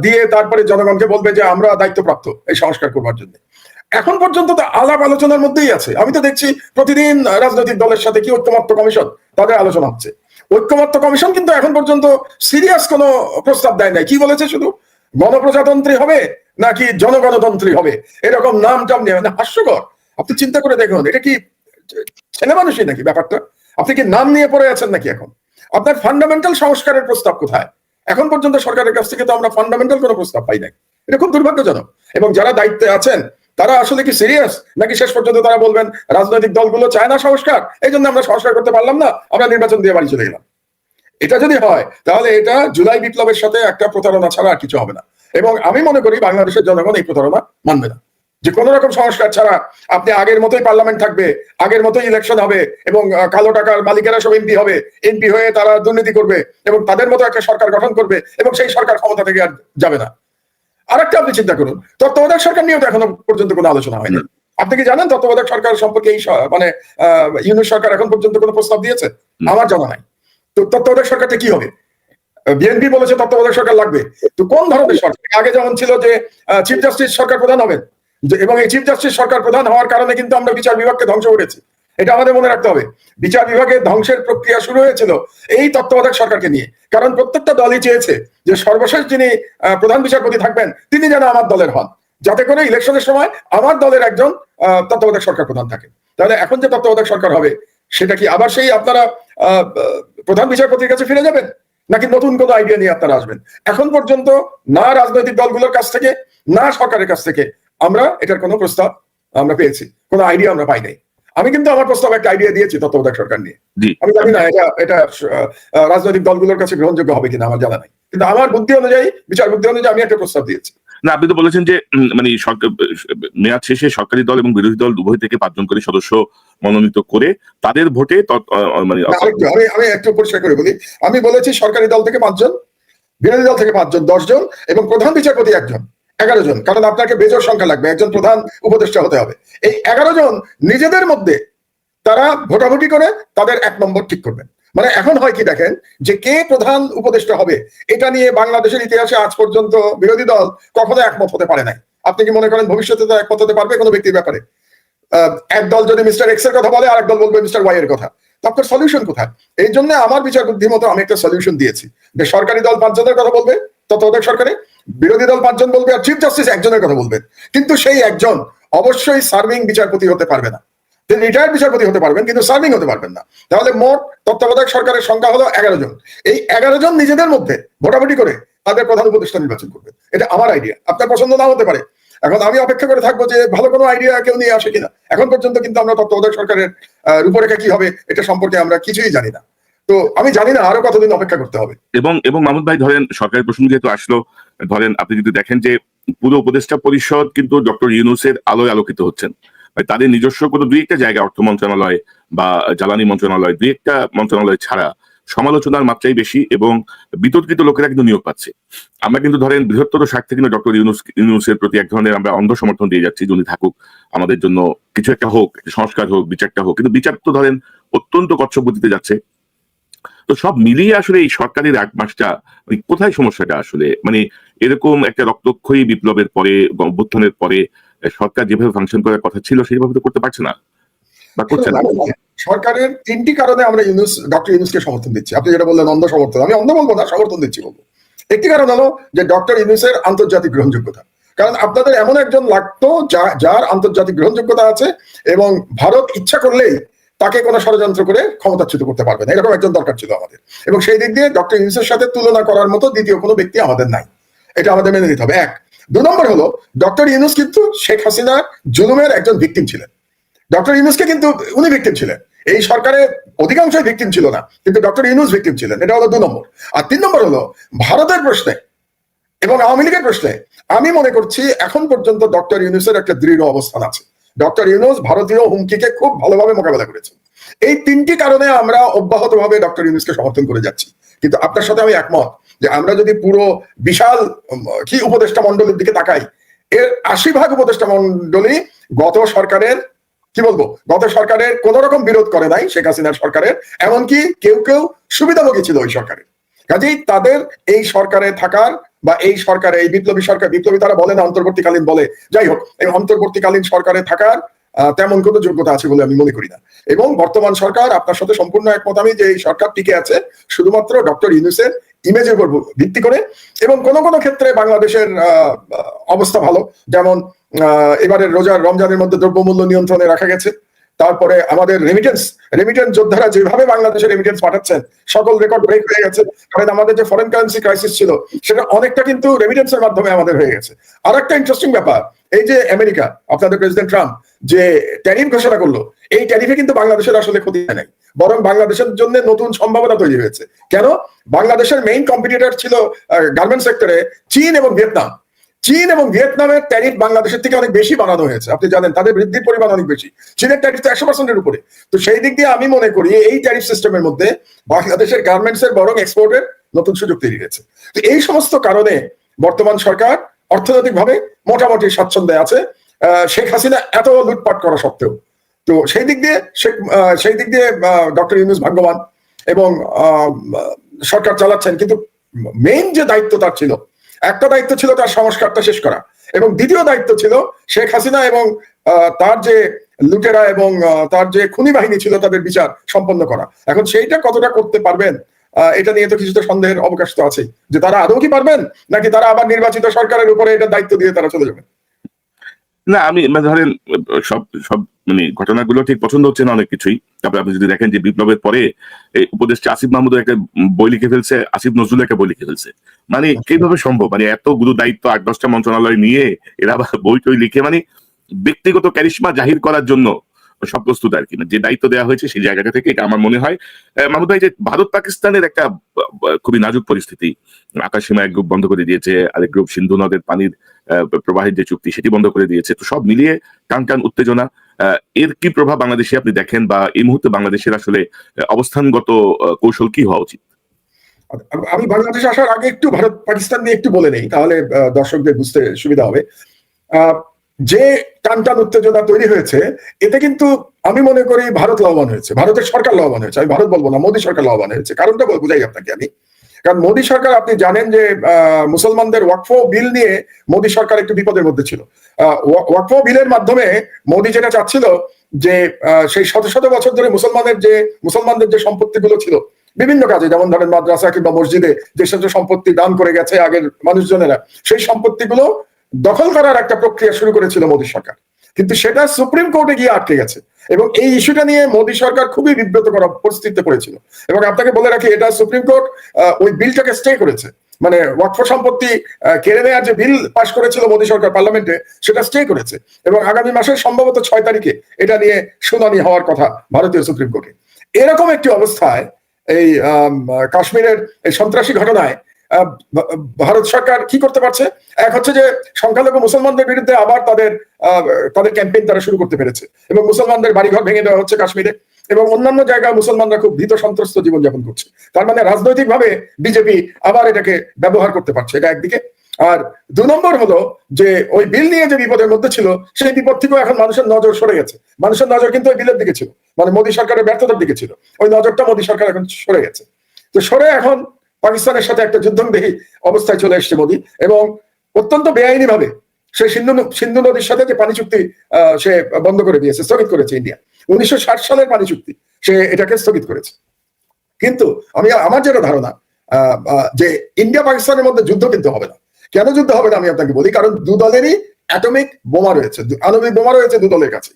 দিয়ে তারপরে জনগণকে বলবে যে আমরা দায়িত্বপ্রাপ্ত এই সংস্কার করবার জন্য? এখন পর্যন্ত তো আলাপ আলোচনার মধ্যেই আছে। আমি তো দেখছি প্রতিদিন রাজনৈতিক দলের সাথে কি ঐক্যমত্য কমিশন, তাদের আলোচনা হচ্ছে। ঐক্যমত্য কমিশন কিন্তু এখন পর্যন্ত সিরিয়াস কোনো প্রস্তাব দেয় নাই। কি বলেছে? শুধু গণপ্রজাতন্ত্রী হবে নাকি জনগণতন্ত্রী হবে, এরকম নাম টাম নিয়ে, মানে হাস্যকর। আপনি চিন্তা করে দেখুন, এটা কি ছেলে মানুষই নাকি ব্যাপারটা? আপনি কি নাম নিয়ে পড়ে আছেন নাকি? এখন আপনার ফান্ডামেন্টাল সংস্কারের প্রস্তাব কোথায়? এখন পর্যন্ত সরকারের কাছ থেকে তো আমরা ফান্ডামেন্টাল কোনো প্রস্তাব পাই নাই। এটা খুব দুর্ভাগ্যজনক। এবং যারা দায়িত্বে আছেন তারা আসলে কি সিরিয়াস, নাকি শেষ পর্যন্ত তারা বলবেন রাজনৈতিক দলগুলো চায় না সংস্কার, এই জন্য আমরা সংস্কার করতে পারলাম না, আমরা নির্বাচন দিয়ে বাড়ি চলে গেলাম? এটা যদি হয় তাহলে এটা জুলাই বিপ্লবের সাথে একটা প্রতারণা ছাড়া আর কিছু হবে না। এবং আমি মনে করি বাংলাদেশের জনগণ এই প্রতারণা মানবে না, যে কোন রকম সংস্কার ছাড়া আপনি আগের মতোই পার্লামেন্ট থাকবে, আগের মতোই ইলেকশন হবে, এবং কালো টাকার মালিকেরা সব এমপি হবে, এমপি হয়ে তারা দুর্নীতি করবে এবং তাদের মতো একটা সরকার গঠন করবে, এবং সেই সরকার ক্ষমতা থেকে আর যাবে না। আরেকটা আপনি চিন্তা করুন, তত্ত্বাবধায়ক সরকার নিয়েও তো এখনো পর্যন্ত কোনো আলোচনা হয়নি। আপনি কি জানেন তত্ত্বাবধায়ক সরকার সম্পর্কে এই মানে ইউনিট সরকার এখন পর্যন্ত কোনো প্রস্তাব দিয়েছে? আমার জানা নাই। তো তত্ত্বাবধায়ক সরকারটা কি হবে? বিএনপি বলেছে তত্ত্বাবধায়ক সরকার লাগবে। তো কোন ধরনের সরকার? আগে যেমন ছিল যে চিফ জাস্টিস সরকার প্রধান হবেন, এবং এই চিফ জাস্টিস সরকার প্রধান হওয়ার কারণে কিন্তু আমরা বিচার বিভাগকে ধ্বংস করেছি। এটা আমাদের মনে রাখতে হবে। বিচার বিভাগের ধ্বংসের প্রক্রিয়া শুরু হয়েছিল এই তত্ত্বাবধায়ক সরকারকে নিয়ে, কারণ প্রত্যেকটা দলই চেয়েছে যে সর্বশেষ যিনি প্রধান বিচারপতি থাকবেন তিনি যেন আমার দলের হন, যাতে করে ইলেকশনের সময় আমার দলের একজন তত্ত্বাবধায়ক সরকার প্রধান থাকে। তাহলে এখন যে তত্ত্বাবধায়ক সরকার হবে, সেটা কি আবার সেই আপনারা প্রধান বিচারপতির কাছে ফিরে যাবেন, নাকি নতুন কোনো আইডিয়া নিয়ে আপনারা আসবেন? এখন পর্যন্ত না রাজনৈতিক দলগুলোর কাছ থেকে না সরকারের কাছ থেকে আমরা এটার কোনো প্রস্তাব আমরা পেয়েছি, কোনো আইডিয়া আমরা পাই নাই। আমি কিন্তু আমার প্রস্তাব একটা আইডিয়া দিয়েছি তত্ত্বাবধায়ক সরকার নিয়ে। আমি জানি না এটা রাজনৈতিক দলগুলোর কাছে গ্রহণযোগ্য হবে কিনা, আমার জানা নাই, কিন্তু আমার বুদ্ধি অনুযায়ী, বিচার বুদ্ধি অনুযায়ী আমি একটা প্রস্তাব দিয়েছি। না, আপনি তো বলেছেন যে মানে মেয়াদ শেষে সরকারি দল এবং বিরোধী দল উভয় থেকে 5 জন করে সদস্য মনোনীত করে তাদের ভোটে মানে আমি একটু পরিষ্কার করে বলি, আমি বলেছি সরকারি দল থেকে 5 জন, বিরোধী দল থেকে 5 জন, 10 জন, এবং প্রধান বিচারপতি 1 জন। 11 জন, কারণ আপনাকে বেজোড় সংখ্যা লাগবে, একজন প্রধান উপদেষ্টা হতে হবে। এই 11 জন নিজেদের মধ্যে তারা ভোটাভুটি করে তাদের 1 নম্বর ঠিক করবেন। মানে এখন হয় কি দেখেন, যে কে প্রধান উপদেষ্টা হবে এটা নিয়ে বাংলাদেশের ইতিহাসে আজ পর্যন্ত বিরোধী দল কখনো একমত হতে পারে নাই। আপনি কি মনে করেন ভবিষ্যতে তো একমত হতে পারবে কোনো ব্যক্তির ব্যাপারে? এক দল যদি মিস্টার এক্স এর কথা বলে, আরেক দল বলবে মিস্টার ওয়াই এর কথা। তো আপনার সলিউশন কোথায়? এই জন্য আমার বিচার বুদ্ধি মতো আমি একটা সলিউশন দিয়েছি যে সরকারি দল 5 জনের কথা বলবে, তত্ত্বাবধায়ক সরকারে বিরোধী দল 5 জন বলবে, আর চিফ জাস্টিস একজনের কথা বলবেন। কিন্তু সেই একজন অবশ্যই সার্ভিং বিচারপতি হতে পারবে না। তিনি রিটায়ার্ড বিচারপতি হতে পারবেন, কিন্তু সার্ভিং হতে পারবেন না। তাহলে মোট তত্ত্বাবধায়ক সরকারের সংখ্যা হলো 11 জন। এই 11 জন নিজেদের মধ্যে ভোটাভুটি করে তাদের প্রধান উপদেষ্টা নির্বাচন করবে। এটা আমার আইডিয়া, আপনার পছন্দ না হতে পারে। এখন আমি অপেক্ষা করে থাকবো যে ভালো কোনো আইডিয়া কেউ নিয়ে আসে কিনা। এখন পর্যন্ত কিন্তু আমরা তত্ত্বাবধায়ক সরকারের রূপরেখা কি হবে এটা সম্পর্কে আমরা কিছুই জানি না। তো আমি জানি না আরো কতদিন অপেক্ষা করতে হবে। এবং মাহমুদ ভাই, ধরেন সরকারের প্রসঙ্গ যেহেতু আসলো, ধরেন আপনি যদি দেখেন যে পুরো উপদেষ্টা পরিষদ কিন্তু ডক্টর ইউনূসের আলোয় আলোকিত হচ্ছেন। তাদের নিজস্ব কোনো 2-1টা জায়গা, অর্থ মন্ত্রণালয় বা জ্বালানি মন্ত্রণালয়, 2-1টা মন্ত্রণালয় ছাড়া সমালোচনার মাত্রাই বেশি এবং বিতর্কিত লোকেরা কিন্তু নিয়োগ পাচ্ছে। আমরা কিন্তু ধরেন বৃহত্তর স্বার্থে কিন্তু ডক্টর ইউনূসের প্রতি এক ধরনের আমরা অন্ধ সমর্থন দিয়ে যাচ্ছি, যিনি থাকুক, আমাদের জন্য কিছু একটা হোক, সংস্কার হোক, বিচারটা হোক। কিন্তু বিচার তো ধরেন অত্যন্ত কচ্ছপ গতিতে যাচ্ছে। তো সব মিলিয়ে আসলে এই সরকারের 8 মাসটা কোথায় সমস্যাটা আসলে? মানে এরকম একটা রক্তক্ষয়ী বিপ্লবের পরে, অভ্যুত্থানের পরে সরকার যেভাবে ফাংশন করার কথা ছিল সেইভাবে তো করতে পারছে না বা করছে না। সরকারের 3টি কারণে আমরা ডক্টর ইউনূসকে সমর্থন দিচ্ছি। আপনি যেটা বললেন অন্ধ সমর্থন, আমি অন্ধ বলবো না, সমর্থন দিচ্ছি বলবো। একটি কারণ হলো যে ডক্টর ইউনূসের আন্তর্জাতিক গ্রহণযোগ্যতা। কারণ আপনাদের এমন একজন লাগতো যার আন্তর্জাতিক গ্রহণযোগ্যতা আছে এবং ভারত ইচ্ছা করলেই তাকে কোনো ষড়যন্ত্র করে ক্ষমতাচ্যুত করতে পারবে না, এরকম একজন দরকার ছিল আমাদের। এবং সেই দিক দিয়ে ডক্টর ইউনূসের সাথে তুলনা করার মতো দ্বিতীয় কোনো ব্যক্তি আমাদের নাই, এটা আমাদের মেনে নিতে হবে। 1। 2 নম্বর হলো ডক্টর ইউনূস কিন্তু শেখ হাসিনার জুলুমের একজন ভিকটিম ছিলেন। ডক্টর ইউনূসকে কিন্তু উনি ভিকটিম ছিলেন, এই সরকারের অধিকাংশই ভিকটিম ছিল না, কিন্তু ডক্টর ইউনূস ভিকটিম ছিলেন। এটা হলো 2 নম্বর। আর 3 নম্বর হলো ভারতের প্রশ্নে এবং আওয়ামী লীগের প্রশ্নে আমি মনে করছি এখন পর্যন্ত ডক্টর ইউনূসের একটা দৃঢ় অবস্থান আছে। ডক্টর ইউনূস ভারতীয় হুমকিকে খুব ভালোভাবে মোকাবেলা করেছেন। এই 3টি কারণে আমরা অব্যাহতভাবে ডক্টর ইউনূসকে সমর্থন করে যাচ্ছি। কিন্তু আপনার সাথে আমি একমত যে আমরা যদি পুরো বিশাল কি উপদেষ্টা মন্ডলীর দিকে তাকাই, এর 80% উপদেষ্টা মন্ডলী গত সরকারের কোন রকম বিরোধ করে নাই শেখ হাসিনার সরকারের, এমনকি কেউ কেউ সুবিধাভোগী ছিল ওই সরকারের। কাজেই তাদের এই সরকারে থাকার বা এই সরকারে, এই বিপ্লবী সরকার, বিপ্লবী তারা বলে না, অন্তর্বর্তীকালীন বলে, যাই হোক, এই অন্তর্বর্তীকালীন সরকারে থাকার তেমন কোনো যোগ্যতা আছে বলে আমি মনে করি না। এবং বর্তমান সরকার, আপনার সাথে সম্পূর্ণ একমত আমি যে এই সরকার টিকে আছে শুধুমাত্র ডক্টর ইউনূসের ইমেজের উপর ভিত্তি করে। এবং কোন কোন ক্ষেত্রে বাংলাদেশের অবস্থা ভালো, যেমন এবারে রমজানের মধ্যে দ্রব্যমূল্য নিয়ন্ত্রণে রাখা গেছে। তারপরে আমাদের রেমিটেন্স যোদ্ধারা যেভাবে বাংলাদেশে রেমিটেন্স পাঠাচ্ছেন, সকল রেকর্ড ব্রেক হয়ে গেছে। কারণ আমাদের যে ফরেন কারেন্সি ক্রাইসিস ছিল সেটা অনেকটা কিন্তু রেমিটেন্সের মাধ্যমে আমাদের হয়ে গেছে। আর একটা ইন্টারেস্টিং ব্যাপার, এই যে আমেরিকা, আপনাদের প্রেসিডেন্ট ট্রাম্প যে ট্যারিফ ঘোষণা করলো, এই ট্যারিফে কিন্তু বাংলাদেশের আসলে ক্ষতি হয় নাই, বরং বাংলাদেশের জন্য নতুন সম্ভাবনা তৈরি হয়েছে। কেন? বাংলাদেশের মেইন কম্পিটিটর ছিল গার্মেন্টস সেক্টরে চীন এবং ভিয়েতনাম। চীন এবং ভিয়েতনামের ট্যারিফ বাংলাদেশের থেকে অনেক বেশি বাড়ানো হয়েছে, আপনি জানেন, তাদের বৃদ্ধির পরিমাণ অনেক বেশি। চীনের ট্যারিফ তো 100%-এর উপরে। তো সেই দিক দিয়ে আমি মনে করি এই ট্যারিফ সিস্টেমের মধ্যে বাংলাদেশের গার্মেন্টস এর বরং এক্সপোর্টের নতুন সুযোগ তৈরি হয়েছে। তো এই সমস্ত কারণে বর্তমান সরকার অর্থনৈতিকভাবে মোটামুটি স্বাচ্ছন্দ্যে আছে, শেখ হাসিনা এত লুটপাট করা সত্ত্বেও। তো সেই দিক দিয়ে ডক্টর ইউনূস ভাগ্যবান এবং সরকার চালাচ্ছেন। কিন্তু মেইন যে দায়িত্ব তার ছিল, একটা দায়িত্ব ছিল তার সংস্কারটা শেষ করা, এবং দ্বিতীয় দায়িত্ব ছিল শেখ হাসিনা এবং তার যে লুটেরা এবং তার যে খুনি বাহিনী ছিল তাদের বিচার সম্পন্ন করা। এখন সেইটা কতটা করতে পারবেন এটা নিয়ে তো কিছুটা সন্দেহের অবকাশ তো আছে, যে তারা আদৌ কি পারবেন, নাকি তারা আবার নির্বাচিত সরকারের উপরে এটা দায়িত্ব দিয়ে তারা চলে যাবেন। না, আমি ধরেন সব সব মানে ঘটনাগুলো ঠিক পছন্দ হচ্ছে না অনেক কিছুই। তারপরে আপনি যদি দেখেন যে বিপ্লবের পরে এই উপদেষ্টা আসিফ মাহমুদের একটা বই লিখে ফেলছে, আসিফ নজরুল একটা বই লিখে ফেলছে। মানে কিভাবে সম্ভব? মানে এত গুরু দায়িত্ব 8-10টা মন্ত্রণালয় নিয়ে এরা আবার বই টই লিখে, মানে ব্যক্তিগত ক্যারিশমা জাহির করার জন্য সব প্রস্তুত আর কি। যে দায়িত্ব দেওয়া হয়েছে সেই জায়গাটা থেকে এটা আমার মনে হয়। মাহমুদ ভাই, যে ভারত পাকিস্তানের একটা খুবই নাজুক পরিস্থিতি, আকাশসীমা এক গ্রুপ বন্ধ করে দিয়েছে, আরেক গ্রুপ সিন্ধু নদের পানির প্রবাহের যে চুক্তি সেটি বন্ধ করে দিয়েছে। তো সব মিলিয়ে টান উত্তেজনা, এর কি প্রভাব বাংলাদেশে আপনি দেখেন, বা এই মুহূর্তে বাংলাদেশের আসলে অবস্থানগত কৌশল কি হওয়া উচিত? আমি বাংলাদেশে আসার আগে একটু ভারত পাকিস্তান নিয়ে একটু বলে নেই, তাহলে দর্শকদের বুঝতে সুবিধা হবে। যে টানটান উত্তেজনা তৈরি হয়েছে, এতে কিন্তু আমি মনে করি ভারত লাভবান হয়েছে, ভারতের সরকার লাভবান হয়েছে। আমি ভারত বলবো না, মোদী সরকার লাভবান হয়েছে। কারণটা বুঝাই আপনাকে আমি। কারণ মোদী সরকার, আপনি জানেন যে মুসলমানদের ওয়াকফ বিল নিয়ে মোদী সরকার একটু বিপদের মধ্যে ছিল। ওয়াকফ বিলের মাধ্যমে মোদী যেটা চাচ্ছিল যে সেই শত শত বছর ধরে মুসলমানদের যে সম্পত্তিগুলো ছিল বিভিন্ন কাজে, যেমন ধরেন মাদ্রাসা কিংবা মসজিদে যে সব সম্পত্তি দান করে গেছে আগের মানুষজনেরা, সেই সম্পত্তিগুলো দখল করার একটা প্রক্রিয়া শুরু করেছিল মোদী সরকার। কিন্তু সেটা সুপ্রিম কোর্টে গিয়ে আটকে গেছে এবং এই ইস্যুটা নিয়ে মোদী সরকার খুবই বিব্রত করা পরিস্থিতিতে পড়েছিল। এবং আপনাকে বলে রাখি, এটা সুপ্রিম কোর্ট ওই বিলটাকে স্টে করেছে, মানে ওয়াকফ সম্পত্তি কেড়ে নেওয়ার যে বিল পাশ করেছিল মোদী সরকার পার্লামেন্টে, সেটা স্টে করেছে এবং আগামী মাসের সম্ভবত 6 তারিখে এটা নিয়ে শুনানি হওয়ার কথা ভারতীয় সুপ্রিম কোর্টে। এরকম একটি অবস্থায় এই কাশ্মীরের এই সন্ত্রাসী ঘটনায় ভারত সরকার কি করতে পারছে? এক হচ্ছে যে সংখ্যালঘু মুসলমানদের বিরুদ্ধে আবার তাদের ক্যাম্পেইন তারা শুরু করতে পেরেছে এবং মুসলমানদের বাড়িঘর ভেঙে দেওয়া হচ্ছে কাশ্মীরে, এবং অন্যান্য জায়গায় মুসলমানরা খুব ভীত সন্ত্রস্ত জীবনযাপন করছে। তার মানে রাজনৈতিকভাবে বিজেপি আবার এটাকে ব্যবহার করতে পারছে, এটা একদিকে। আর 2 নম্বর হলো যে ওই বিল নিয়ে যে বিপদের মধ্যে ছিল, সেই বিপদ থেকেও এখন মানুষের নজর সরে গেছে। মানুষের নজর কিন্তু ওই বিলের দিকে ছিল, মানে মোদী সরকারের ব্যর্থতার দিকে ছিল। ওই নজরটা মোদী সরকার এখন সরে গেছে। তো সরে এখন পাকিস্তানের সাথে একটা যুদ্ধংদেহী অবস্থায় চলে এসছে মোদী, এবং অত্যন্ত বেআইনি ভাবে সে সিন্ধু নদীর সাথে যে পানি চুক্তি সে বন্ধ করে দিয়েছে, স্থগিত করেছে ইন্ডিয়া। 1960 সালের পানি চুক্তি সে এটাকে স্থগিত করেছে। কিন্তু আমার যেটা ধারণা যে ইন্ডিয়া পাকিস্তানের মধ্যে যুদ্ধ কিন্তু হবে না। কেন যুদ্ধ হবে না আমি আপনাকে বলি। কারণ 2 দলেরই অ্যাটমিক বোমা রয়েছে, আণবিক বোমা রয়েছে 2 দলের কাছে।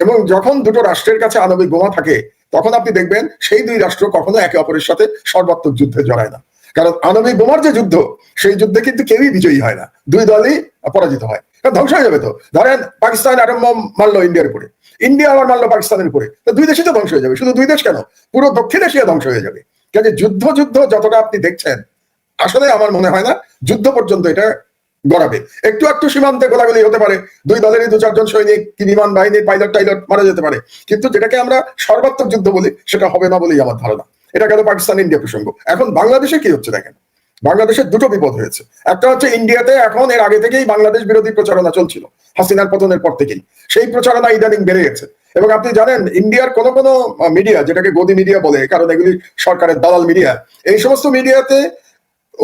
এবং যখন দুটো রাষ্ট্রের কাছে আণবিক বোমা থাকে, তখন আপনি দেখবেন সেই 2 রাষ্ট্র কখনো একে অপরের সাথে সর্বাত্মক যুদ্ধে জড়ায় না। কারণ আণবিক বোমার যে যুদ্ধ, সেই যুদ্ধে কিন্তু কেউই বিজয়ী হয় না, 2 দলই পরাজিত হয়। ধ্বংস হয়ে যাবে। তো ধরেন পাকিস্তান আরম্ভ মারলো ইন্ডিয়ার উপরে, ইন্ডিয়া আবার মারলো পাকিস্তানের উপরে, তো 2 দেশই তো ধ্বংস হয়ে যাবে। শুধু 2 দেশ কেন, পুরো দক্ষিণ এশিয়া ধ্বংস হয়ে যাবে। কাজে যুদ্ধ যতটা আপনি দেখছেন, আসলে আমার মনে হয় না যুদ্ধ পর্যন্ত এটা গড়াবে। একটু সীমান্তে গোলাগুলি হতে পারে, 2 দলেরই 2-4 জন সৈনিক কি বিমান বাহিনীর পাইলট মারা যেতে পারে, কিন্তু যেটাকে আমরা সর্বাত্মক যুদ্ধ বলি, সেটা হবে না বলেই আমার ধারণা। এটা গেল পাকিস্তান ইন্ডিয়া প্রসঙ্গ। এখন বাংলাদেশে কি হচ্ছে দেখেন, বাংলাদেশের 2টো বিপদ হয়েছে। একটা হচ্ছে ইন্ডিয়াতে এখন এর আগে থেকেই বাংলাদেশ বিরোধী প্রচারণা চলছিল, হাসিনার পতনের পর থেকেই সেই প্রচারণা ইদানিং বেড়ে গেছে। এবং আপনি জানেন ইন্ডিয়ার কোন মিডিয়া, যেটাকে গদি মিডিয়া বলে, কারণ এগুলি সরকারের দালাল মিডিয়া, এই সমস্ত মিডিয়াতে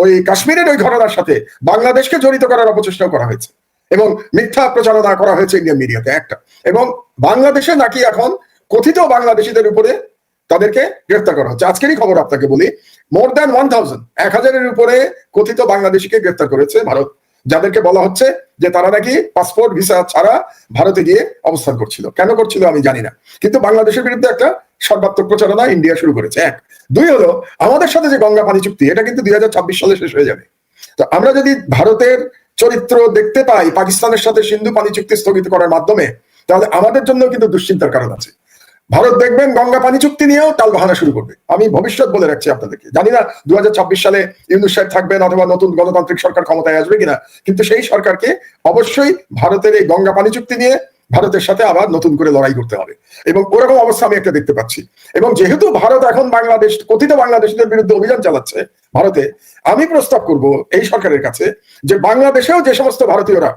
ওই কাশ্মীরের ওই ঘটনার সাথে বাংলাদেশকে জড়িত করার অপচেষ্টাও করা হয়েছে এবং মিথ্যা প্রচারণা করা হয়েছে ইন্ডিয়ান মিডিয়াতে একটা। এবং বাংলাদেশে নাকি এখন কথিত বাংলাদেশিদের উপরে তাদেরকে গ্রেফতার করা হচ্ছে। আজকেরই খবর আপনাকে বলি, মোর দ্যান 1000-1000-এর উপরে কথিত বাংলাদেশিকে গ্রেফতার করেছে ভারত, যাদেরকে বলা হচ্ছে যে তারা নাকি পাসপোর্ট ভিসা ছাড়া ভারতে গিয়ে অবস্থান করছিল। কেন করছিল আমি জানি না, কিন্তু বাংলাদেশের বিরুদ্ধে একটা সর্বাত্মক প্রচারণা ইন্ডিয়া শুরু করেছে। 1 2 হলো আমাদের সাথে যে গঙ্গা পানি চুক্তি, এটা কিন্তু 2026 সালে শেষ হয়ে যাবে। তো আমরা যদি ভারতের চরিত্র দেখতে পাই পাকিস্তানের সাথে সিন্ধু পানি চুক্তি স্থগিত করার মাধ্যমে, তাহলে আমাদের জন্য কিন্তু দুশ্চিন্তার কারণ আছে। ভারত দেখবেন গঙ্গা পানি চুক্তি নিয়েও টাল বাহানা শুরু করবে। আমি ভবিষ্যৎ বলে রাখছি আপনাদেরকে, জানি না 2026 সালে ইউনূস সাহেব থাকবেন অথবা নতুন গণতান্ত্রিক সরকার ক্ষমতায় আসবে কিনা, কিন্তু সেই সরকারকে অবশ্যই ভারতের এই গঙ্গা পানি চুক্তি নিয়ে ভারতের সাথে আবার নতুন করে লড়াই করতে হবে। এবং ওরকম অবস্থা আমি একটা দেখতে পাচ্ছি। এবং যেহেতু ভারত এখন কথিত বাংলাদেশিদের বিরুদ্ধে অভিযান চালাচ্ছে ভারতে, আমি প্রস্তাব করব এই সরকারের কাছে যে বাংলাদেশেও যে সমস্ত ভারতীয়রা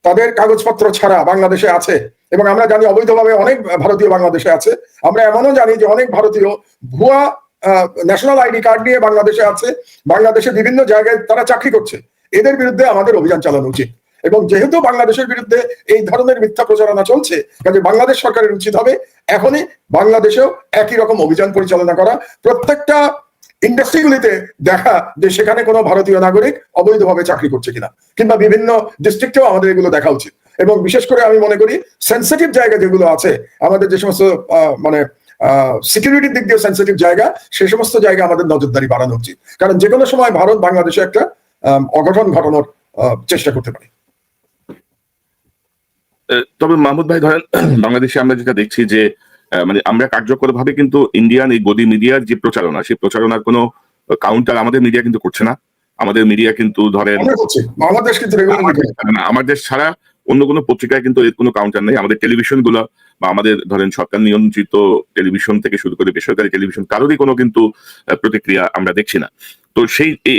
তাদের কাগজপত্র ছাড়া বাংলাদেশে আছে, এবং আমরা জানি অবৈধভাবে অনেক ভারতীয় বাংলাদেশে আছে, আমরা এমনও জানি যে অনেক ভারতীয় ভুয়া ন্যাশনাল আইডি কার্ড নিয়ে বাংলাদেশে আছে, বাংলাদেশে বিভিন্ন জায়গায় তারা চাকরি করছে, এদের বিরুদ্ধে আমাদের অভিযান চালানো উচিত। এবং যেহেতু বাংলাদেশের বিরুদ্ধে এই ধরনের মিথ্যা প্রচারণা চলছে, কাজে বাংলাদেশ সরকারের উচিত হবে এখনই বাংলাদেশেও একই রকম অভিযান পরিচালনা করা, প্রত্যেকটা ইন্ডাস্ট্রিগুলিতে দেখা যে সেখানে কোনো ভারতীয় নাগরিক অবৈধভাবে চাকরি করছে কিনা, কিংবা বিভিন্ন ডিস্ট্রিক্টেও আমাদের এগুলো দেখা উচিত। এবং বিশেষ করে আমি মনে করি সেন্সিটিভ জায়গা যেগুলো আছে, আমাদের যে সমস্ত মানে সিকিউরিটির দিক দিয়ে সেন্সিটিভ জায়গা, সে সমস্ত জায়গা আমাদের নজরদারি বাড়ানো উচিত। কারণ যে কোনো সময় ভারত বাংলাদেশে একটা অঘটন ঘটানোর চেষ্টা করতে পারে। তবে মাহমুদ ভাই, ধরেন বাংলাদেশে আমরা যেটা দেখছি যে মানে আমরা কার্যকরভাবে কিন্তু ইন্ডিয়ান এই গদি মিডিয়ার যে প্রচারণা, সেই প্রচারণার কোনো কাউন্টার আমাদের মিডিয়া কিন্তু করছে না। আমাদের মিডিয়া কিন্তু ধরেন বাংলাদেশ কিন্তু আমার দেশ ছাড়া অন্য কোনো পত্রিকায় কিন্তু এর কোনো কাউন্টার নেই। আমাদের টেলিভিশন গুলো বা আমাদের ধরেন সরকার নিয়ন্ত্রিত টেলিভিশন থেকে শুরু করে বেসরকারি টেলিভিশন কারোরই কোনো কিন্তু প্রতিক্রিয়া আমরা দেখছি না। তো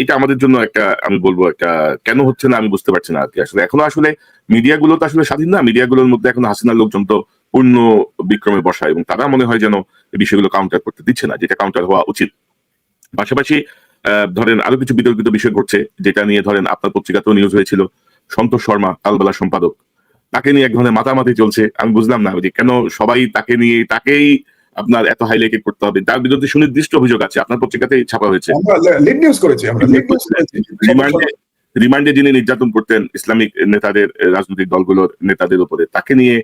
এটা আমাদের জন্য একটা, আমি বলবো একটা, কেন হচ্ছে না আমি বুঝতে পারছি না আর কি। আসলে এখনো আসলে মিডিয়াগুলো তো আসলে স্বাধীন না, মিডিয়াগুলোর মধ্যে এখন হাসিনার লোকজন তো পূর্ণ বিক্রমে বসা, এবং তারা মনে হয় যেন এই বিষয়গুলো কাউন্টার করতে দিচ্ছে না, যেটা কাউন্টার হওয়া উচিত। পাশাপাশি ধরেন আরো কিছু বিতর্কিত বিষয় ঘটছে, যেটা নিয়ে ধরেন আপনার পত্রিকাতেও নিউজ হয়েছিল, সন্তোষ শর্মা কালবেলা সম্পাদক, তাকে নিয়ে এক ধরনের মাতামাতি চলছে। আমি বুঝলাম না যে কেন সবাই তাকে নিয়ে, তাকেই আপনার এত হাইলাইটেড করতে হবে। তার বিরুদ্ধে সুনির্দিষ্ট অভিযোগ আছে, আপনার পত্রিকাতেই ছাপা হয়েছে। আমরা লিড নিউজ করেছি, আমরা লিড নিউজ করেছি। রিমান্ডে যিনি নির্যাতন করতেন ইসলামিক নেতাদের, রাজনৈতিক দলগুলোর নেতাদের উপরে, তাকে নিয়ে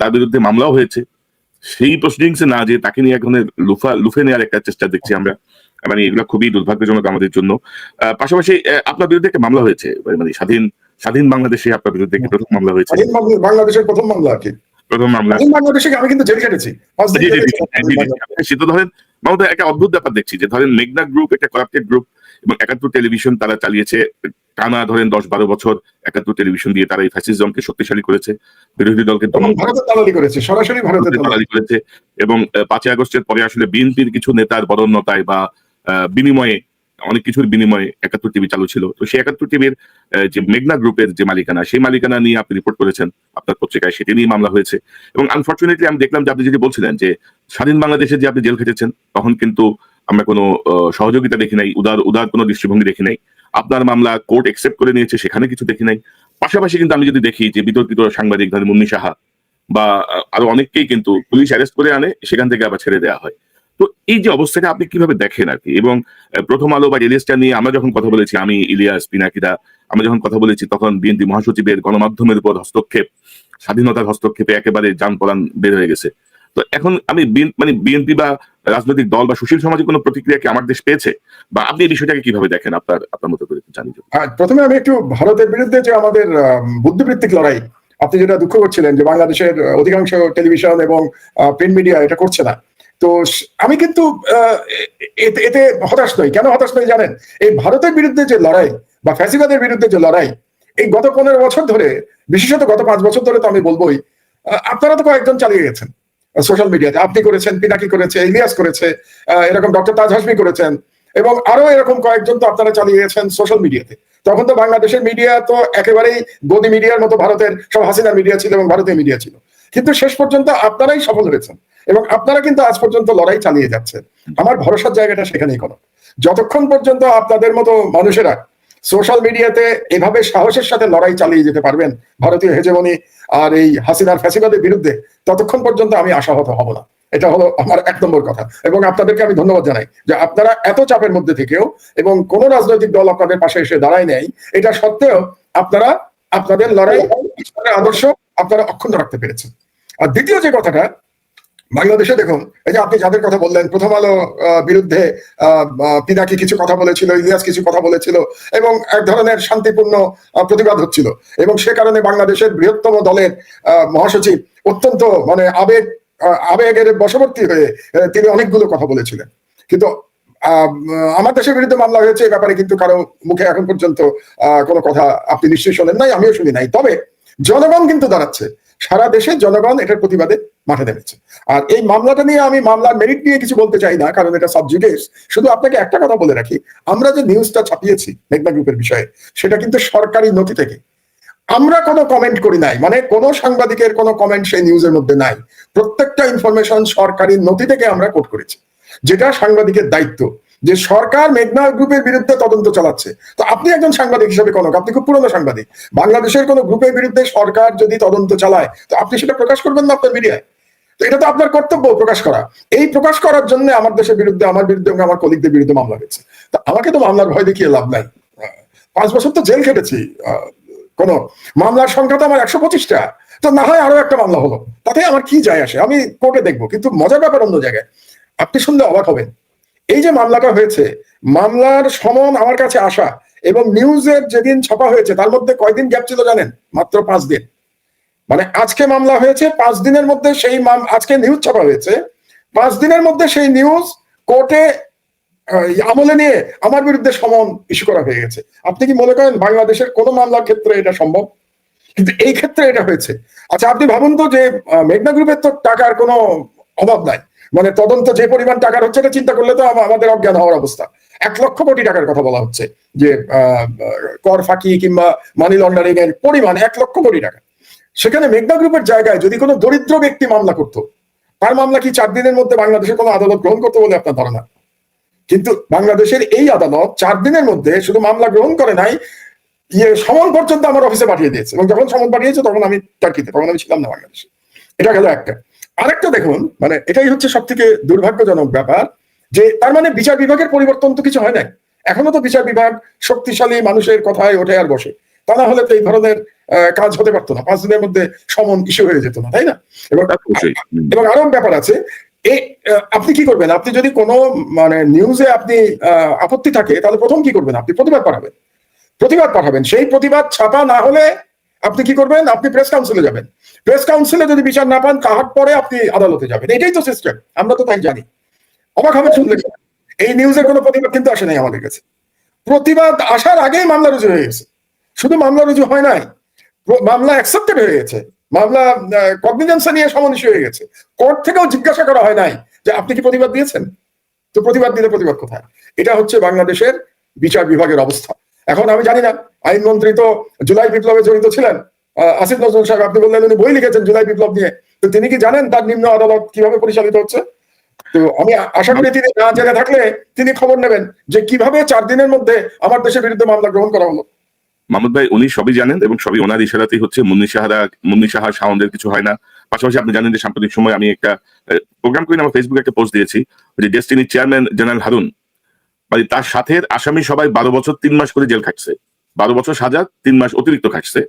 তার বিরুদ্ধে মামলাও হয়েছে। সেই প্রসিডিংসে না যে তাকে নিয়ে এখন লুফে নেওয়ার একটা চেষ্টা দেখছি আমরা, মানে এগুলো খুবই দুর্ভাগ্যজনক আমাদের জন্য। পাশাপাশি আপনার বিরুদ্ধে একটা মামলা হয়েছে, মানে স্বাধীন বাংলাদেশে আপনার বিরুদ্ধে একটি প্রথম মামলা হয়েছে। বাংলাদেশের প্রথম মামলা আর কি, প্রথম মামলা। বাংলাদেশে আমি কিন্তু জেল খেটেছি। সেটা ধরেন মামলা একটা অদ্ভুত ব্যাপার দেখছি, যে ধরেন মেঘনা গ্রুপ একটা করাপ্টেড গ্রুপ, এবং ৭১ টেলিভিশন তারা চালিয়েছে টানা ধরেন ১০-১২ বছর। ৭১ টেলিভিশন দিয়ে তারা এই ফ্যাসিজমকে শক্তিশালী করেছে, বিরোধী দলকে ভারতের দালালি করেছে, সরাসরি ভারতের দালালি করেছে। এবং ৫ই আগস্টের পরে আসলে বিএনপির কিছু নেতার বদন্যতায় বা বিনিময়ে, অনেক কিছুর বিনিময়ে ৭১ টিভি চালু ছিল। তো সেই ৭১ টিভির যে মেঘনা গ্রুপের যে মালিকানা, সেই মালিকানা নিয়ে আপনি রিপোর্ট করেছেন আপনার পত্রিকায়, সেটি নিয়ে মামলা হয়েছে। এবং আনফরচুনেটলি আমি দেখলাম যে আপনি যেটি বলছিলেন যে স্বাধীন বাংলাদেশে যে আপনি জেল খেটেছেন, তখন কিন্তু আমরা কোনো সহযোগিতা দেখি নাই, উদার কোনো দৃষ্টিভঙ্গি দেখি নাই। আপনার মামলা কোর্ট একসেপ্ট করে নিয়েছে, সেখানে কিছু দেখি নাই। পাশাপাশি কিন্তু আমি যদি দেখি যে বিতর্কিত সাংবাদিক ধরেন মুন্নি সাহা বা আরো অনেককেই কিন্তু পুলিশ অ্যারেস্ট করে আনে, সেখান থেকে আবার ছেড়ে দেওয়া হয়। তো এই যে অবস্থাটা আপনি কিভাবে দেখেন আর কি? এবং প্রথম আলো বা রিলিজটা নিয়ে আমরা যখন কথা বলেছি, আমি, ইলিয়াস, পিনাকিদা, আমরা যখন কথা বলেছি, তখন বিএনপি মহাসচিবের গণমাধ্যমের উপর হস্তক্ষেপ, স্বাধীনতার হস্তক্ষেপে একেবারে যানপরাণ বের হয়ে গেছে। তো এখন আমি মানে বিএনপি বা রাজনৈতিক দল বা সুশীল সমাজের কোনো প্রতিক্রিয়া কি আমার দেশ পেয়েছে, বা আপনি এই বিষয়টাকে কিভাবে দেখেন আপনার মতো করে জানি? প্রথমে আমি একটু ভারতের বিরুদ্ধে যে আমাদের বুদ্ধিবৃত্তিক লড়াই, আপনি যেটা দুঃখ করছিলেন যে বাংলাদেশের অধিকাংশ টেলিভিশন এবং প্রিন্ট মিডিয়া এটা করছে না, তো আমি কিন্তু এতে হতাশ নই। কেন হতাশ নই জানেন? এই ভারতের বিরুদ্ধে যে লড়াই বা ফ্যাসিবাদের বিরুদ্ধে যে লড়াই, এই গত ১৫ বছর ধরে, বিশেষত গত ৫ বছর ধরে, তো আমি বলবোই, আপনারা তো কয়েকজন চালিয়ে গেছেন সোশ্যাল মিডিয়াতে। আপনি করেছেন, পিনাকি করেছে, ইলিয়াস করেছে, এরকম ডক্টর তাজ হাসমি করেছেন, এবং আরো এরকম কয়েকজন তো আপনারা চালিয়ে গেছেন সোশ্যাল মিডিয়াতে। তখন তো বাংলাদেশের মিডিয়া তো একেবারেই গদি মিডিয়ার মতো ভারতের সব হাসিনার মিডিয়া ছিল এবং ভারতীয় মিডিয়া ছিল। কিন্তু শেষ পর্যন্ত আপনারাই সফল হয়েছেন, এবং আপনারা কিন্তু আজ পর্যন্ত লড়াই চালিয়ে যাচ্ছেন। আমার ভরসার জায়গাটা সেখানেই কোনো, যতক্ষণ পর্যন্ত আপনাদের মতো মানুষেরা সোশ্যাল মিডিয়াতে এভাবে সাহসের সাথে লড়াই চালিয়ে যেতে পারবেন ভারতীয় হেজেমনি আর এই হাসিনার ফ্যাসিবাদের বিরুদ্ধে, ততক্ষণ পর্যন্ত আমি আশাহত হব না। এটা হলো আমার ১ নম্বর কথা। এবং আপনাদেরকে আমি ধন্যবাদ জানাই যে আপনারা এত চাপের মধ্যে থেকেও, এবং কোন রাজনৈতিক দল আপনাদের পাশে এসে দাঁড়ায় নেই, এটা সত্ত্বেও আপনারা আপনাদের লড়াই, আদর্শ আপনারা অক্ষুণ্ণ রাখতে পেরেছেন। আর দ্বিতীয় যে কথাটা, বাংলাদেশে দেখুন, এই যে আপনি যাদের কথা বললেন, প্রথম আলো বিরুদ্ধে পিনাকি কিছু কথা বলেছিল, ইলিয়াস কিছু কথা বলেছিল, এবং এক ধরনের শান্তিপূর্ণ প্রতিবাদ হচ্ছিল, এবং সে কারণে বাংলাদেশের বৃহত্তম দলের মহাসচিব অত্যন্ত মানে আবেগের বশবর্তী হয়ে তিনি অনেকগুলো কথা বলেছিলেন। কিন্তু আমার দেশের বিরুদ্ধে মামলা হয়েছে, এ ব্যাপারে কিন্তু কারো মুখে এখন পর্যন্ত কোনো কথা আপনি নিশ্চয়ই শোনেন নাই, আমিও শুনি নাই। তবে জনগণ কিন্তু দাঁড়াচ্ছে, সারা দেশে জনগণ এটার প্রতিবাদে মাঠে নেমেছে। আর এই মামলাটা নিয়ে আমি মামলার মেরিট নিয়ে কিছু বলতে চাই না, কারণ এটা সাবজুডিস। শুধু আপনাকে একটা কথা বলে রাখি, আমরা যে নিউজটা ছাপিয়েছি মেঘনা গ্রুপের বিষয়ে, সেটা কিন্তু সরকারি নথি থেকে, আমরা কোনো কমেন্ট করি নাই, মানে কোনো সাংবাদিকের কোনো কমেন্ট সেই নিউজের মধ্যে নাই। প্রত্যেকটা ইনফরমেশন সরকারি নথি থেকে আমরা কোট করেছি, যেটা সাংবাদিকের দায়িত্ব, যে সরকার মেঘনা গ্রুপের বিরুদ্ধে তদন্ত চালাচ্ছে। তো আপনি একজন সাংবাদিক হিসেবে কনক, আপনি খুব পুরনো সাংবাদিক, বাংলাদেশের কোনো গ্রুপের বিরুদ্ধে সরকার যদি তদন্ত চালায়, তো আপনি সেটা প্রকাশ করবেন না আপনার মিডিয়ায়? তো এটা তো আপনার কর্তব্য প্রকাশ করা। এই প্রকাশ করার জন্য আমার দেশের বিরুদ্ধে, আমার বিরুদ্ধে এবং আমার কলিগদের বিরুদ্ধে মামলা হয়েছে। তো আমাকে তো মামলার ভয় দেখিয়ে লাভ নাই। ৫ বছর তো জেল খেটেছি, কোন মামলার সংখ্যা তো আমার ১২৫টা, তো না হয় আরো একটা মামলা হলো, তাতে আমার কি যায় আসে, আমি কোর্টে দেখবো। কিন্তু মজার ব্যাপার অন্য জায়গায়, আপনি শুনলে অবাক হবেন। এই যে মামলাটা হয়েছে, মামলার সমন আমার কাছে আসা এবং নিউজের যেদিন ছাপা হয়েছে, তার মধ্যে কয়দিন গ্যাপ ছিল জানেন? মাত্র ৫ দিন। মানে আজকে মামলা হয়েছে, ৫ দিনের মধ্যে সেই আজকে নিউজ ছাপা হয়েছে, ৫ দিনের মধ্যে সেই নিউজ কোর্টে আমলে নিয়ে আমার বিরুদ্ধে সমন ইস্যু করা হয়ে গেছে। আপনি কি মনে করেন বাংলাদেশের কোন মামলার ক্ষেত্রে এটা সম্ভব? কিন্তু এই ক্ষেত্রে এটা হয়েছে। আচ্ছা, আপনি ভাবুন তো যে মেঘনা গ্রুপের তো টাকার কোনো অভাব নাই, মানে তদন্ত যে পরিমাণ টাকার হচ্ছে এটা চিন্তা করলে তো আমাদের অজ্ঞান হওয়ার অবস্থা। 1 লক্ষ কোটি টাকার কথা বলা হচ্ছে যে কর ফাঁকি কিংবা মানি লন্ডারিং এর পরিমাণ 1 লক্ষ কোটি টাকা। সেখানে মেঘনা গ্রুপের জায়গায় যদি কোনো দরিদ্র ব্যক্তি মামলা করতো, তার মামলা কি 4 দিনের মধ্যে বাংলাদেশের কোনো আদালত গ্রহণ করতে বলে আপনার ধারণা? কিন্তু বাংলাদেশের এই আদালত 4 দিনের মধ্যে শুধু মামলা গ্রহণ করে নাই, সমন পর্যন্ত আমার অফিসে পাঠিয়ে দিয়েছে। এবং যখন সমন পাঠিয়েছে তখন আমি টার্কিতে, তখন আমি ছিলাম না বাংলাদেশে। এটা গেল একটা। আরেকটা দেখুন, মানে এটাই হচ্ছে সব থেকে দুর্ভাগ্যজনক ব্যাপার, যে তার মানে বিচার বিভাগের পরিবর্তন তো কিছু হয় নাই। এখনো তো বিচার বিভাগ শক্তিশালী মানুষের কথায় ওঠে আর বসে। তা না হলে তো এই ধরনের কাজ হতে পারতো না, 5 দিনের মধ্যে সমন ইস্যু হয়ে যেত না, তাই না? এবং আরো ব্যাপার আছে, আপনি কি করবেন? আপনি যদি কোনো মানে নিউজে আপনি আপত্তি থাকে, তাহলে প্রথম কি করবেন? আপনি প্রতিবাদ পাঠাবেন। সেই প্রতিবাদ ছাপা না হলে আপনি কি করবেন? আপনি প্রেস কাউন্সিলে যাবেন। প্রেস কাউন্সিলে যদি বিচার না পান, কাহার পরে আপনি আদালতে যাবেন। এটাই তো সিস্টেম, আমরা তো তাই জানি। অবাক হবে শুনলে, এই নিউজের কোনো প্রতিবাদ কিন্তু আসে নাই আমাদের কাছে। প্রতিবাদ আসার আগেই মামলা রুজু হয়ে গেছে। শুধু মামলা রুজু হয় নাই, মামলা অ্যাকসেপ্টেড হয়ে গেছে, মামলা কগনিজেন্সে নিয়ে সমন ইস্যু হয়ে গেছে। কোর্ট থেকেও জিজ্ঞাসা করা হয় নাই যে আপনি কি প্রতিবাদ দিয়েছেন? তো প্রতিবাদ দিলে প্রতিবাদ কোথায়? এটা হচ্ছে বাংলাদেশের বিচার বিভাগের অবস্থা। এখন আমি জানি না, আইনমন্ত্রী তো জুলাই বিপ্লবে জড়িত ছিলেন, আসিফ নজরুল সাহেব, আপনি বললেন উনি বই লিখেছেন জুলাই বিপ্লব নিয়ে, তো তিনি কি জানেন তার নিম্ন আদালত কিভাবে পরিচালিত হচ্ছে? তো আমি আশা করি তিনি না জেনে থাকলে তিনি খবর নেবেন যে কিভাবে 4 দিনের মধ্যে আমার দেশের বিরুদ্ধে মামলা গ্রহণ করা হলো। মাহমুদ ভাই, উনি সবই জানেন এবং সবই ওনার ইশারাতেই হচ্ছে। মুন্নি সাহার সাউন্ডের কিছু হয় না। পাশাপাশি আপনি জানেন যে সাম্প্রতিক সময় আমি একটা প্রোগ্রাম করে আমার ফেসবুকে একটা পোস্ট দিয়েছি, যে ডেস্টিনির চেয়ারম্যান জেনারেল হারুন, মানে তার সাথে আসামি সবাই 12 বছর 3 মাস করে জেল খাটছে, 12 বছর সাজা 3 মাস অতিরিক্ত খাটছে।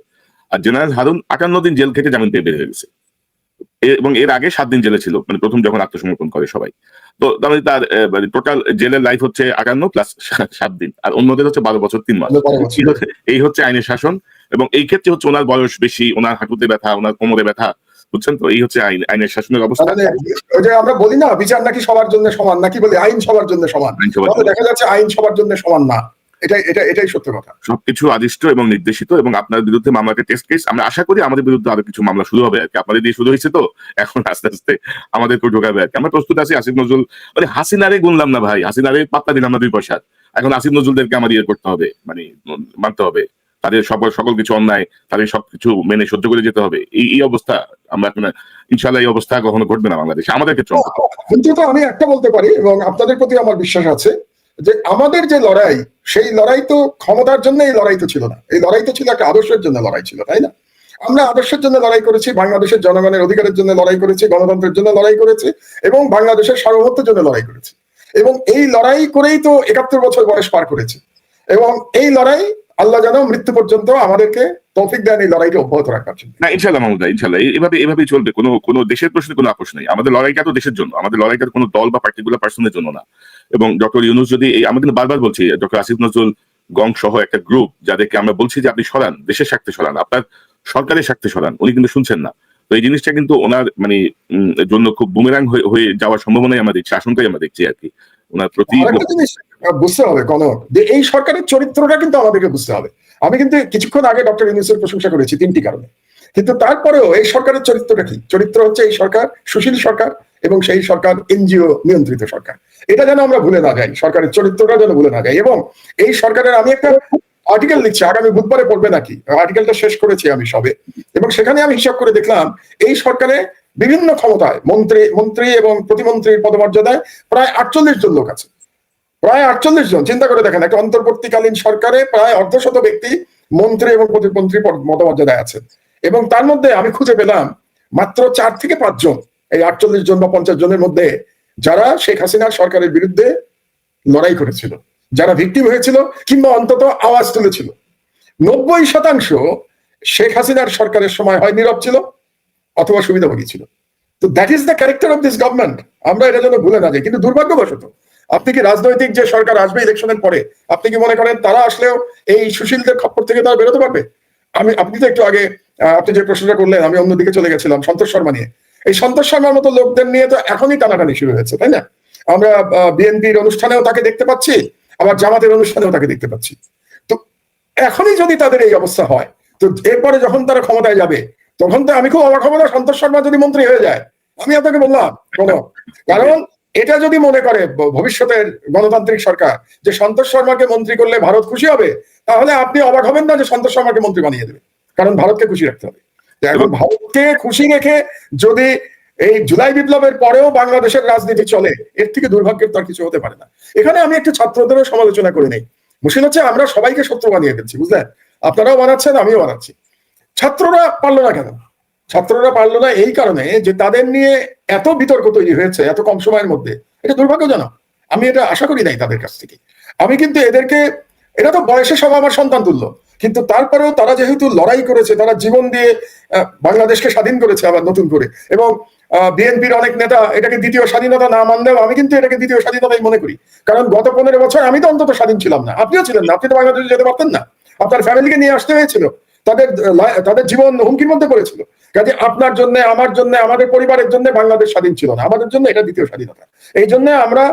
আর জেনারেল হারুন 58 দিন জেল থেকে জামিন পেয়ে বের হয়ে গেছে, এবং এর আগে 7 দিন জেলে ছিল, মানে প্রথম যখন আত্মসমর্পণ করে সবাই। তো মানে তার টোটাল জেলের লাইফ হচ্ছে 58 প্লাস 7 দিন, আর অন্যদের হচ্ছে 12 বছর 3 মাস। এই হচ্ছে আইনের শাসন। এবং এই ক্ষেত্রে হচ্ছে ওনার বয়স বেশি, ওনার হাঁটুতে ব্যথা, ওনার কোমরে ব্যথা, বুঝছেন তো? এই হচ্ছে আইনের শাসনের অবস্থা। ওই যে আমরা বলি না, বিচার নাকি সবার জন্য সমান, নাকি বলি আইন সবার জন্য সমান, দেখা যাচ্ছে আইন সবার জন্য সমান না। এটাই সত্য কথা। সবকিছু আদিষ্ট এবং নির্দেশিত। এবং আপনার বিরুদ্ধে মামলাকে টেস্ট কেস, আমরা আশা করি আমাদের বিরুদ্ধে আরো কিছু মামলা শুরু হবে আর কি। আপনাদের দিয়ে শুরু হয়েছে, তো এখন আস্তে আস্তে আমাদেরকেও ঢোকাবে আর কি। আমরা প্রস্তুত আছি। আসিফ নজরুল, মানে হাসিনারে গুনলাম না ভাই, হাসিনারে পাত্তা দিলাম না 2 পয়সা। এখন আসিফ নজরুলদেরকে আমার করতে হবে, মানে মানতে হবে তাদের সকল কিছু অন্যায়, তাদের সবকিছু মেনে সহ্য করে যেতে হবে। এই অবস্থা আমরা ইনশাল্লাহ এই অবস্থা কখনো ঘটবে না বাংলাদেশে, আমাদের ক্ষেত্রে। কিন্তু তো আমি একটা বলতে পারি, এবং আপনাদের প্রতি আমার বিশ্বাস আছে, যে আমাদের যে লড়াই, সেই লড়াই তো ক্ষমতার জন্য এই লড়াই তো ছিল না। এই লড়াই তো ছিল একটা আদর্শের জন্য লড়াই ছিল, তাই না? আমরা আদর্শের জন্য লড়াই করেছি, বাংলাদেশের জনগণের অধিকারের জন্য লড়াই করেছি, গণতন্ত্রের জন্য লড়াই করেছি, এবং বাংলাদেশের সার্বভৌমত্বের জন্য লড়াই করেছি। এবং এই লড়াই করেই তো 71 বছর বয়স পার করেছি। এবং এই লড়াই আল্লাহ যেন মৃত্যু পর্যন্ত আমাদেরকে তৌফিক দেন এই লড়াইকে অব্যাহত রাখার জন্য। না, ইনশাল্লাহ মাহমুদ ভাই, ইনশাল্লাহ এভাবেই চলবে। কোনো দেশের প্রশ্নে কোনো আপোষ নেই। আমাদের লড়াইটা তো দেশের জন্য, আমাদের লড়াইটা কোনো দল বা পার্টিকুলার পার্সনের জন্য না। এবং ডক্টর ইউনূস যদি আমি কিন্তু বারবার বলছি, ডক্টর আসিফ নজরুল গং সহ একটা গ্রুপ, যাদেরকে আমরা বলছি যে আপনি সরান, দেশের স্বার্থে সরান, আপনার সরকারের স্বার্থে সরান, উনি কিন্তু শুনছেন না। তো এই জিনিসটা কিন্তু ওনার মানে জন্য খুব বুমেরাং হয়ে যাওয়ার সম্ভাবনাই আমরা দেখছি, আশঙ্কাই আমরা দেখছি আর কি ওনার প্রতি। বুঝতে হবে যে এই সরকারের চরিত্রটা কিন্তু আমাদেরকে বুঝতে হবে। আমি কিন্তু কিছুক্ষণ আগে ডক্টর ইউনূসের প্রশংসা করেছি 3টি কারণে, কিন্তু তারপরেও এই সরকারের চরিত্রটা কি? চরিত্র হচ্ছে এই সরকার সুশীল সরকার, এবং সেই সরকার এনজিও নিয়ন্ত্রিত সরকার। এটা যেন আমরা ভুলে না যাই, সরকারের চরিত্রটা যেন ভুলে না যাই। এবং এই সরকারের, আমি একটা আর্টিকেল লিখছি, আগামী বুধবারে পড়বে নাকি, আর্টিকেলটা শেষ করেছি আমি সবে, এবং সেখানে আমি হিসাব করে দেখলাম এই সরকারে বিভিন্ন ক্ষমতায় মন্ত্রী এবং প্রতিমন্ত্রীর পদমর্যাদায় প্রায় 48 জন লোক আছে। প্রায় 48 জন। চিন্তা করে দেখেন, একটা অন্তর্বর্তীকালীন সরকারে প্রায় 1/2 ব্যক্তি মন্ত্রী এবং প্রতিমন্ত্রী পদমর্যাদায় আছে। এবং তার মধ্যে আমি খুঁজে পেলাম মাত্র 4 থেকে 5 জন, এই 48 জন বা 50 জনের মধ্যে, যারা শেখ হাসিনার সরকারের বিরুদ্ধে লড়াই করেছিল, যারা ভিকটিম হয়েছিল, কিংবা অন্তত আওয়াজ তুলেছিল। 90% শেখ হাসিনার সরকারের সময় হয় নীরব ছিল অথবা সুবিধাভোগী ছিল। তো that is the character of this government. আমরা এটা যেন ভুলে না যাই। কিন্তু দুর্ভাগ্যবশত, আপনি কি রাজনৈতিক যে সরকার আসবে ইলেকশনের পরে, আপনি কি মনে করেন তারা আসলেও এই সুশীলদের খপ্পর থেকে তারা বেরোতে পারবে? আপনি তো একটু আগে আপনি যে প্রশ্নটা করলেন, আমি অন্যদিকে চলে গেছিলাম সন্তোষ শর্মা নিয়ে। এই সন্তোষ শর্মার মতো লোকদের নিয়ে তো এখনই টানাটানি শুরু হয়েছে, তাই না? আমরা বিএনপির অনুষ্ঠানেও তাকে দেখতে পাচ্ছি, আবার জামাতের অনুষ্ঠানেও তাকে দেখতে পাচ্ছি। তো এখনই যদি তাদের এই অবস্থা হয়, তো এরপরে যখন তারা ক্ষমতায় যাবে তখন তো আমি খুব অবাক হবো না সন্তোষ শর্মা যদি মন্ত্রী হয়ে যায়। আমি আপনাকে বললাম কারণ এটা যদি মনে করে ভবিষ্যতের গণতান্ত্রিক সরকার যে সন্তোষ শর্মাকে মন্ত্রী করলে ভারত খুশি হবে, তাহলে আপনি অবাক হবেন না যে সন্তোষ শর্মাকে মন্ত্রী বানিয়ে দেবে, কারণ ভারতকে খুশি রাখতে হবে। এখন ভারতকে খুশি রেখে যদি এই জুলাই বিপ্লবের পরেও বাংলাদেশের রাজনীতি চলে, এর থেকে দুর্ভাগ্যের তো আর কিছু হতে পারে না। এখানে আমি একটু ছাত্রদেরও সমালোচনা করে নেই। মুশকিল হচ্ছে আমরা সবাইকে শত্রু বানিয়ে ফেলছি, বুঝলেন? আপনারাও বানাচ্ছেন, আমিও বানাচ্ছি। ছাত্ররা পারলো না কেন? ছাত্ররা পারলো না এই কারণে যে তাদের নিয়ে এত বিতর্ক তৈরি হয়েছে এত কম সময়ের মধ্যে। এটা দুর্ভাগ্যজনক। আমি এটা আশা করি নাই তাদের কাছ থেকে। আমি কিন্তু এদেরকে, এরা তো বয়সে সব আমার সন্তান তুল্য, কিন্তু তারপরেও তারা যেহেতু লড়াই করেছে, তারা জীবন দিয়ে বাংলাদেশকে স্বাধীন করেছে আবার নতুন করে, এবং বিএনপির অনেক নেতা এটাকে দ্বিতীয় স্বাধীনতা না মানলেও আমি কিন্তু এটাকে দ্বিতীয় স্বাধীনতাই মনে করি। কারণ গত 15 বছর আমি তো অন্তত স্বাধীন ছিলাম না, আপনিও ছিলেন না। আপনি তো বাংলাদেশে যেতে পারতেন না, আপনার ফ্যামিলিকে নিয়ে আসতে হয়েছিল, তাদের জীবন হুমকির মধ্যে পড়েছিল। কাজে আপনার জন্য, আমার জন্য, আমাদের পরিবারের জন্য বাংলাদেশ স্বাধীন ছিল না, আমাদের জন্য এটা দ্বিতীয় স্বাধীনতা। এই জন্য আমরা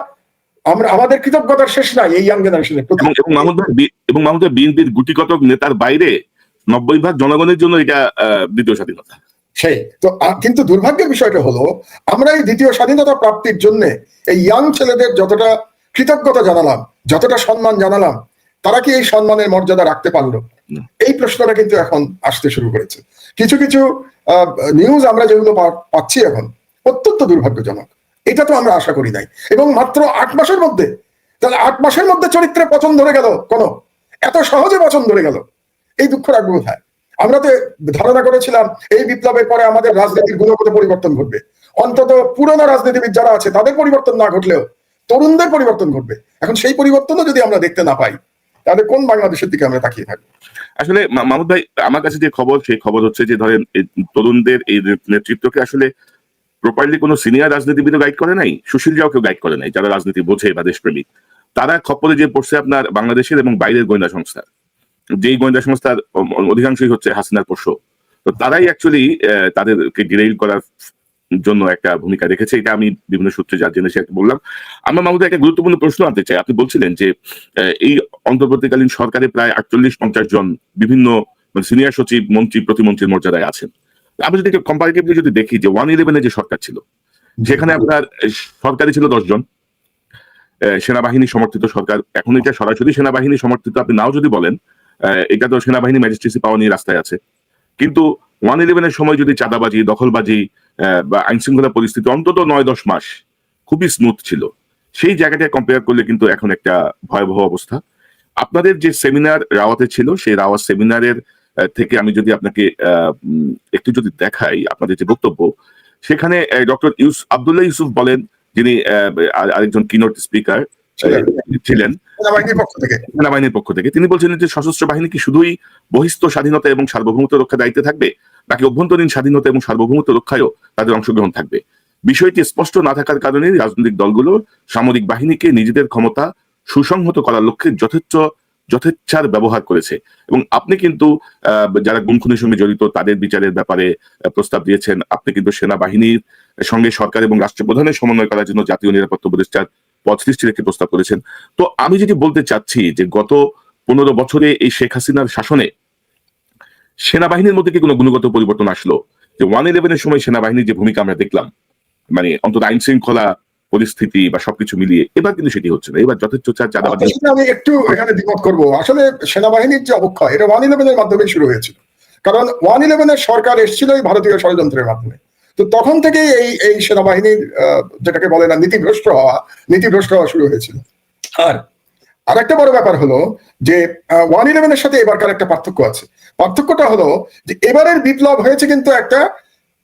আমাদের কৃতজ্ঞতার শেষ নাই এই ইয়াং জেনারেশনের প্রতি। এবং মাহমুদ বিএনপির গুটিকতক নেতার বাইরে 90% জনগণের জন্য এটা দ্বিতীয় স্বাধীনতা। সেই তো, কিন্তু দুর্ভাগ্যের বিষয়টা হলো আমরা এই দ্বিতীয় স্বাধীনতা প্রাপ্তির জন্য এই ইয়াং ছেলেদের যতটা কৃতজ্ঞতা জানালাম, যতটা সম্মান জানালাম, তারা কি এই সম্মানের মর্যাদা রাখতে পারলো? এই প্রশ্নটা কিন্তু এখন আসতে শুরু করেছে। কিছু কিছু নিউজ আমরা যেগুলো পাচ্ছি এখন অত্যন্ত দুর্ভাগ্যজনক। এটা তো আমরা আশা করি নাই। এবং মাত্র 8 মাসের মধ্যে, তাহলে 8 মাসের মধ্যে চরিত্রে পছন্দ ধরে গেল, এত সহজে পছন্দ ধরে গেল, এই দুঃখ রাখবো কোথায়? আমরা তো ধারণা করেছিলাম এই বিপ্লবের পরে আমাদের রাজনীতির গুণগত পরিবর্তন ঘটবে, অন্তত পুরনো রাজনীতিবিদ যারা আছে তাদের পরিবর্তন না ঘটলেও তরুণদের পরিবর্তন ঘটবে। এখন সেই পরিবর্তনও যদি আমরা দেখতে না পাই, তাহলে কোন বাংলাদেশের দিকে আমরা তাকিয়ে থাকবো? আসলে মাহমুদ ভাই, আমার কাছে যে খবর, সেই খবর হচ্ছে যে ধরেন তরুণদের এই নেতৃত্বকে আসলে প্রপারলি কোনো সিনিয়র রাজনীতিবিদও গাইড করে নাই, সুশীল যাও কেউ গাইড করে নাই, যারা রাজনীতি বোঝে বা দেশপ্রেমিক। তারা খপ্পরে যে পড়ছে আপনার বাংলাদেশের এবং বাইরের গোয়েন্দা সংস্থা, যেই গোয়েন্দা সংস্থার অধিকাংশই হচ্ছে হাসিনার পোষ্য। তো তারাই অ্যাকচুয়ালি তাদেরকে গ্রেইল করার জন্য একটা ভূমিকা রেখেছে। এটা আমি বিভিন্ন সূত্রে যা জেনেছি বললাম। আমরা মাহমুদ একটা গুরুত্বপূর্ণ প্রশ্ন আনতে চাই। আপনি বলছিলেন যে এই অন্তর্বর্তীকালীন সরকারে প্রায় 48-50 জন বিভিন্ন সিনিয়র সচিব, মন্ত্রী, প্রতিমন্ত্রীর মর্যাদায় আছেন। আমি যদি কম্পারেটিভলি যদি দেখি যে 111 যে সরকার ছিল, যেখানে আপনার সরকারি ছিল 10 জন, সেনাবাহিনী সমর্থিত সরকার। এখন এটা সরাসরি সেনাবাহিনী সমর্থিত আপনি নাও যদি বলেন, এটা তো সেনাবাহিনী ম্যাজিস্ট্রেসি পাওয়া নিয়ে রাস্তায় আছে। কিন্তু 111 সময় যদি চাঁদাবাজি, দখলবাজি বা আইন শৃঙ্খলা পরিস্থিতি অন্তত 9-10 মাস খুবই স্মুথ ছিল, সেই জায়গাটা কম্পেয়ার করলে কিন্তু এখন একটা ভয়াবহ অবস্থা। আপনাদের যে সেমিনার রাওয়াতে ছিল, সেই রাওয়াত সেমিনারের থেকে আমি যদি আপনাকে একটু যদি দেখাই আপনাদের যে বক্তব্য, সেখানে ডক্টর আব্দুল্লাহ ইউসুফ বলেন, যিনি আরেকজন কিনোট স্পিকার ছিলেন সেনাবাহিনীর পক্ষ থেকে, তিনি বলছিলেন যে সশস্ত্র বাহিনী কি শুধুই বহিস্থ স্বাধীনতা এবং সার্বভৌমত্ব রক্ষা দায়িত্বে থাকবে, নাকি অভ্যন্তরীণ স্বাধীনতা এবং সার্বভৌমত্ব রক্ষায়ও তাদের অংশগ্রহণ থাকবে? বিষয়টি স্পষ্ট না থাকার কারণে রাজনৈতিক দলগুলো সামরিক বাহিনীকে নিজেদের ক্ষমতা সুসংহত করার লক্ষ্যে যথেচ্ছার ব্যবহার করেছে। এবং আপনি কিন্তু যারা গুম খুনের সঙ্গে জড়িত তাদের বিচারের ব্যাপারে প্রস্তাব দিয়েছেন। আপনি কিন্তু সেনাবাহিনীর সঙ্গে সরকার এবং রাষ্ট্রপ্রধানের সমন্বয় করার জন্য জাতীয় নিরাপত্তা উপদেষ্টার পদ সৃষ্টির একটি প্রস্তাব করেছেন। তো আমি যেটি বলতে চাচ্ছি যে গত 15 বছরে এই শেখ হাসিনার শাসনে সেনাবাহিনীর মধ্যে কি কোনো গুণগত পরিবর্তন আসলো? যে 111 সময় সেনাবাহিনীর যে ভূমিকা আমরা দেখলাম, মানে অন্তত আইন শৃঙ্খলা পরিস্থিতি বা সবকিছু মিলিয়ে, এবার কিন্তু সেটি হচ্ছে না। এবার যথেচ্ছাচার চাঁদাবাজি। আমি একটু এখানে দ্বিমত করবো। আসলে সেনাবাহিনীর যে অবক্ষয়, এটা 111 এর মাধ্যমে শুরু হয়েছিল। কারণ 111 এর সরকার এসেছিল এই ভারতীয় ষড়যন্ত্রের মাধ্যমে। তো তখন থেকে এই সেনাবাহিনীর যেটাকে বলে না নীতিভ্রষ্ট হওয়া শুরু হয়েছিল। আর একটা বড় ব্যাপার হলো যে 111 এর সাথে এবারকার একটা পার্থক্য আছে। পার্থক্যটা হলো যে এবারের বিপ্লব হয়েছে কিন্তু একটা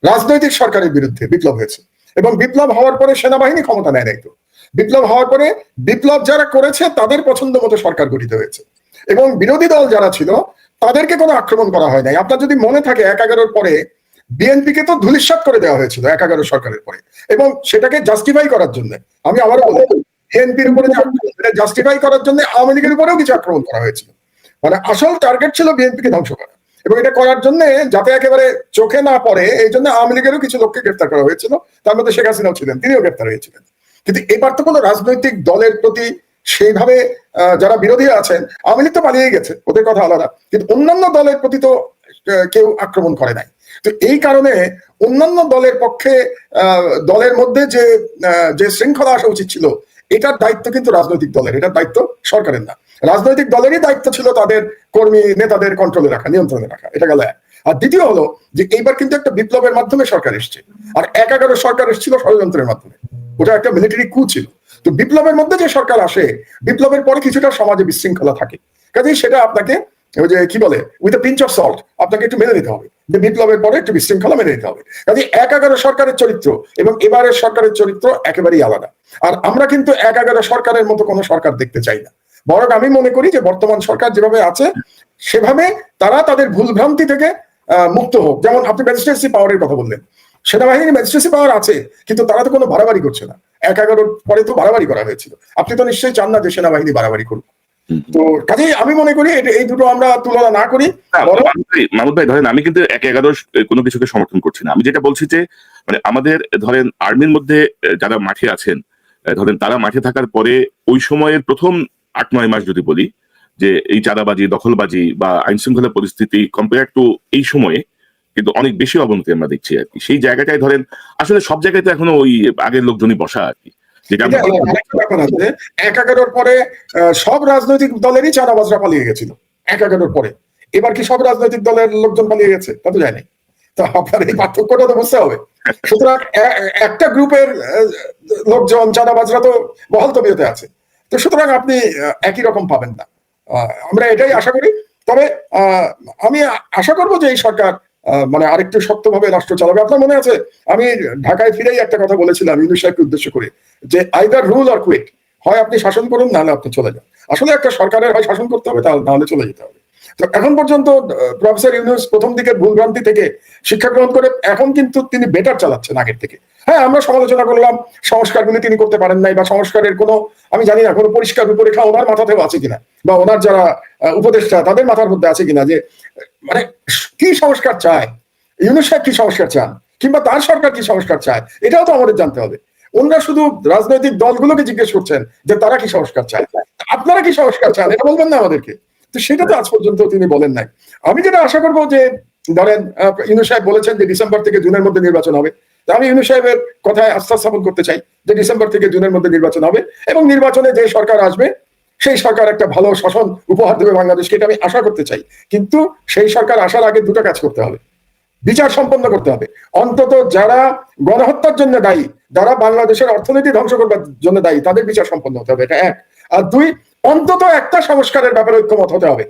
রাজনৈতিক সরকারের বিরুদ্ধে বিপ্লব হয়েছে, এবং বিপ্লব হওয়ার পরে সেনাবাহিনী ক্ষমতা নেয় নাই। তো বিপ্লব হওয়ার পরে বিপ্লব যারা করেছে তাদের পছন্দ মতো সরকার গঠিত হয়েছে, এবং বিরোধী দল যারা ছিল তাদেরকে কোনো আক্রমণ করা হয় নাই। আপনার যদি মনে থাকে 11-11 পরে বিএনপিকে তো ধূলিসাৎ করে দেওয়া হয়েছিল 11 সরকারের পরে, এবং সেটাকে জাস্টিফাই করার জন্য, আমি আবারও বলবো, বিএনপির উপরে জাস্টিফাই করার জন্য আওয়ামী লীগের উপরেও কিছু আক্রমণ করা হয়েছিল। মানে আসল টার্গেট ছিল বিএনপিকে ধ্বংস করা, এবং এটা করার জন্য যাতে একেবারে চোখে না পড়ে এই জন্য আওয়ামী লীগেরও কিছু লোককে গ্রেফতার করা হয়েছিল। তার মধ্যে শেখ হাসিনাও ছিলেন, তিনিও গ্রেফতার হয়েছিলেন। কিন্তু এবার তো কোনো রাজনৈতিক দলের প্রতি সেইভাবে যারা বিরোধী আছেন, আওয়ামী লীগ তো পালিয়ে গেছে, ওদের কথা আলাদা, কিন্তু অন্যান্য দলের প্রতি তো কেউ আক্রমণ করে নাই। তো এই কারণে অন্যান্য দলের পক্ষে দলের মধ্যে যে শৃঙ্খলা আসা উচিত ছিল, এটার দায়িত্ব কিন্তু রাজনৈতিক দলের, এটার দায়িত্ব সরকারের না। রাজনৈতিক দলেরই দায়িত্ব ছিল তাদের কর্মী নেতাদের কন্ট্রোলে রাখা, নিয়ন্ত্রণে রাখা। এটা গেল এক। আর দ্বিতীয় হলো যে এইবার কিন্তু একটা বিপ্লবের মাধ্যমে সরকার এসছে, আর 11 সরকার এসেছিল ষড়যন্ত্রের মাধ্যমে। ওটা একটা মিলিটারি কু ছিল। তো বিপ্লবের মধ্যে যে সরকার আসে, বিপ্লবের পরে কিছুটা সমাজে বিশৃঙ্খলা থাকে, কাজেই সেটা আপনাকে ওই যে কি বলে উইথ পিঞ্চ অফ সল্ট আপনাকে একটু মেনে নিতে হবে, যে বিপ্লবের পরে একটু বিশৃঙ্খলা মেনে নিতে হবে। কাজে 11 সরকারের চরিত্র এবং এবারের সরকারের চরিত্র একেবারেই আলাদা। আর আমরা কিন্তু 11 সরকারের মতো কোনো সরকার দেখতে চাই না। বরং আমি মনে করি যে বর্তমান সরকার যেভাবে আছে সেভাবে তারা তাদের ভুলভ্রান্তি থেকে মুক্ত হোক। যেমন আপনি ম্যাজিস্ট্রেসি পাওয়ারের কথা বললেন, সেনাবাহিনীর ম্যাজিস্ট্রেসি পাওয়ার আছে, কিন্তু তারা তো কোনো বাড়াবাড়ি করছে না। 11 পরে তো বাড়াবাড়ি করা হয়েছিল। আপনি তো নিশ্চয়ই চান না যে সেনাবাহিনী বাড়াবাড়ি করুক। তো কাজেই আমি মনে করি এই দুটো আমরা তুলনা না করি। মাহমুদ ভাই ধরেন, আমি কিন্তু 11 কোনো কিছুকে সমর্থন করছি না। আমি যেটা বলছি যে মানে আমাদের ধরেন আর্মির মধ্যে যারা মাঠে আছেন, ধরেন তারা মাঠে থাকার পরে ওই সময়ের প্রথম 8-9 মাস যদি বলি যে এই চাঁদাবাজি, দখলবাজি বা আইন শৃঙ্খলা পরিস্থিতি কম্পেয়ার টু এই সময়ে কিন্তু অনেক বেশি অবনতি আমরা দেখছি আর কি। সেই জায়গাটায় ধরেন আসলে সব জায়গায় তো এখনো ওই আগের লোকজনই বসা আর কি। 11 পরে সব রাজনৈতিক দলেরই চাঁদাবাজরা পালিয়ে গেছিল 11 পরে। এবার কি সব রাজনৈতিক দলের লোকজন পালিয়ে গেছে? তা তো যায়নি। তো আপনার এই পার্থক্যটা তো বুঝতে হবে। সুতরাং একটা গ্রুপের লোকজন চাঁদাবাজরা তো বহাল তবিয়তে আছে। তো সুতরাং আপনি একই রকম পাবেন না, আমরা এটাই আশা করি। তবে আমি আশা করবো যে এই সরকার মানে আরেকটু শক্তভাবে রাষ্ট্র চালাবে। আপনার মনে আছে আমি ঢাকায় ফিরেই একটা কথা বলেছিলাম ইউনূস সাহেবকে উদ্দেশ্য করে, যে আইদার রুল অর কুইট, হয় আপনি শাসন করুন নাহলে আপনি চলে যান। আসলে একটা সরকারের হয় শাসন করতে হবে, নাহলে চলে যেতে হবে। তো এখন পর্যন্ত প্রফেসর ইউনূস প্রথম দিকে ভুলভ্রান্তি থেকে শিক্ষা গ্রহণ করে এখন কিন্তু তিনি বেটার চালাচ্ছেন আগের থেকে। হ্যাঁ, আমরা সমালোচনা করলাম সংস্কারগুলি তিনি করতে পারেন নাই, বা সংস্কারের কোনো আমি জানি না কোনো পরিষ্কার রূপরেখা ওনার মাথাতেও আছে কিনা, বা ওনার যারা উপদেষ্টা তাদের মাথার মধ্যে আছে কিনা, যে মানে কি সংস্কার চায় ইউনূস সাহেব, কি সংস্কার চান, কিংবা তার সরকার কি সংস্কার চায়, এটাও তো আমাদের জানতে হবে। ওনারা শুধু রাজনৈতিক দলগুলোকে জিজ্ঞেস করছেন যে তারা কি সংস্কার চায়, আপনারা কি সংস্কার চান এটা বলবেন না আমাদেরকে। তো সেটা তো আজ পর্যন্ত তিনি বলেন নাই। আমি যেটা আশা করবো যে ধরেন ইউনূস সাহেব বলেছেন যে ডিসেম্বর থেকে জুনের মধ্যে নির্বাচন হবে। আমি ইউনূস সাহেবের কথায় আস্থা স্থাপন করতে চাই যে ডিসেম্বর থেকে জুনের মধ্যে নির্বাচন হবে, এবং নির্বাচনে যে সরকার আসবে সেই সরকার একটা ভালো শাসন উপহার দেবে বাংলাদেশকে, এটা আমি আশা করতে চাই। কিন্তু সেই সরকার আসার আগে দুটো কাজ করতে হবে, বিচার সম্পন্ন করতে হবে। অন্তত যারা গণহত্যার জন্য দায়ী, যারা বাংলাদেশের অর্থনীতি ধ্বংস করবার জন্য দায়ী, তাদের বিচার সম্পন্ন হতে হবে, এটা এক। আর দুই, অন্তত একটা সংস্কারের ব্যাপারে ঐক্যমত হতে হবে।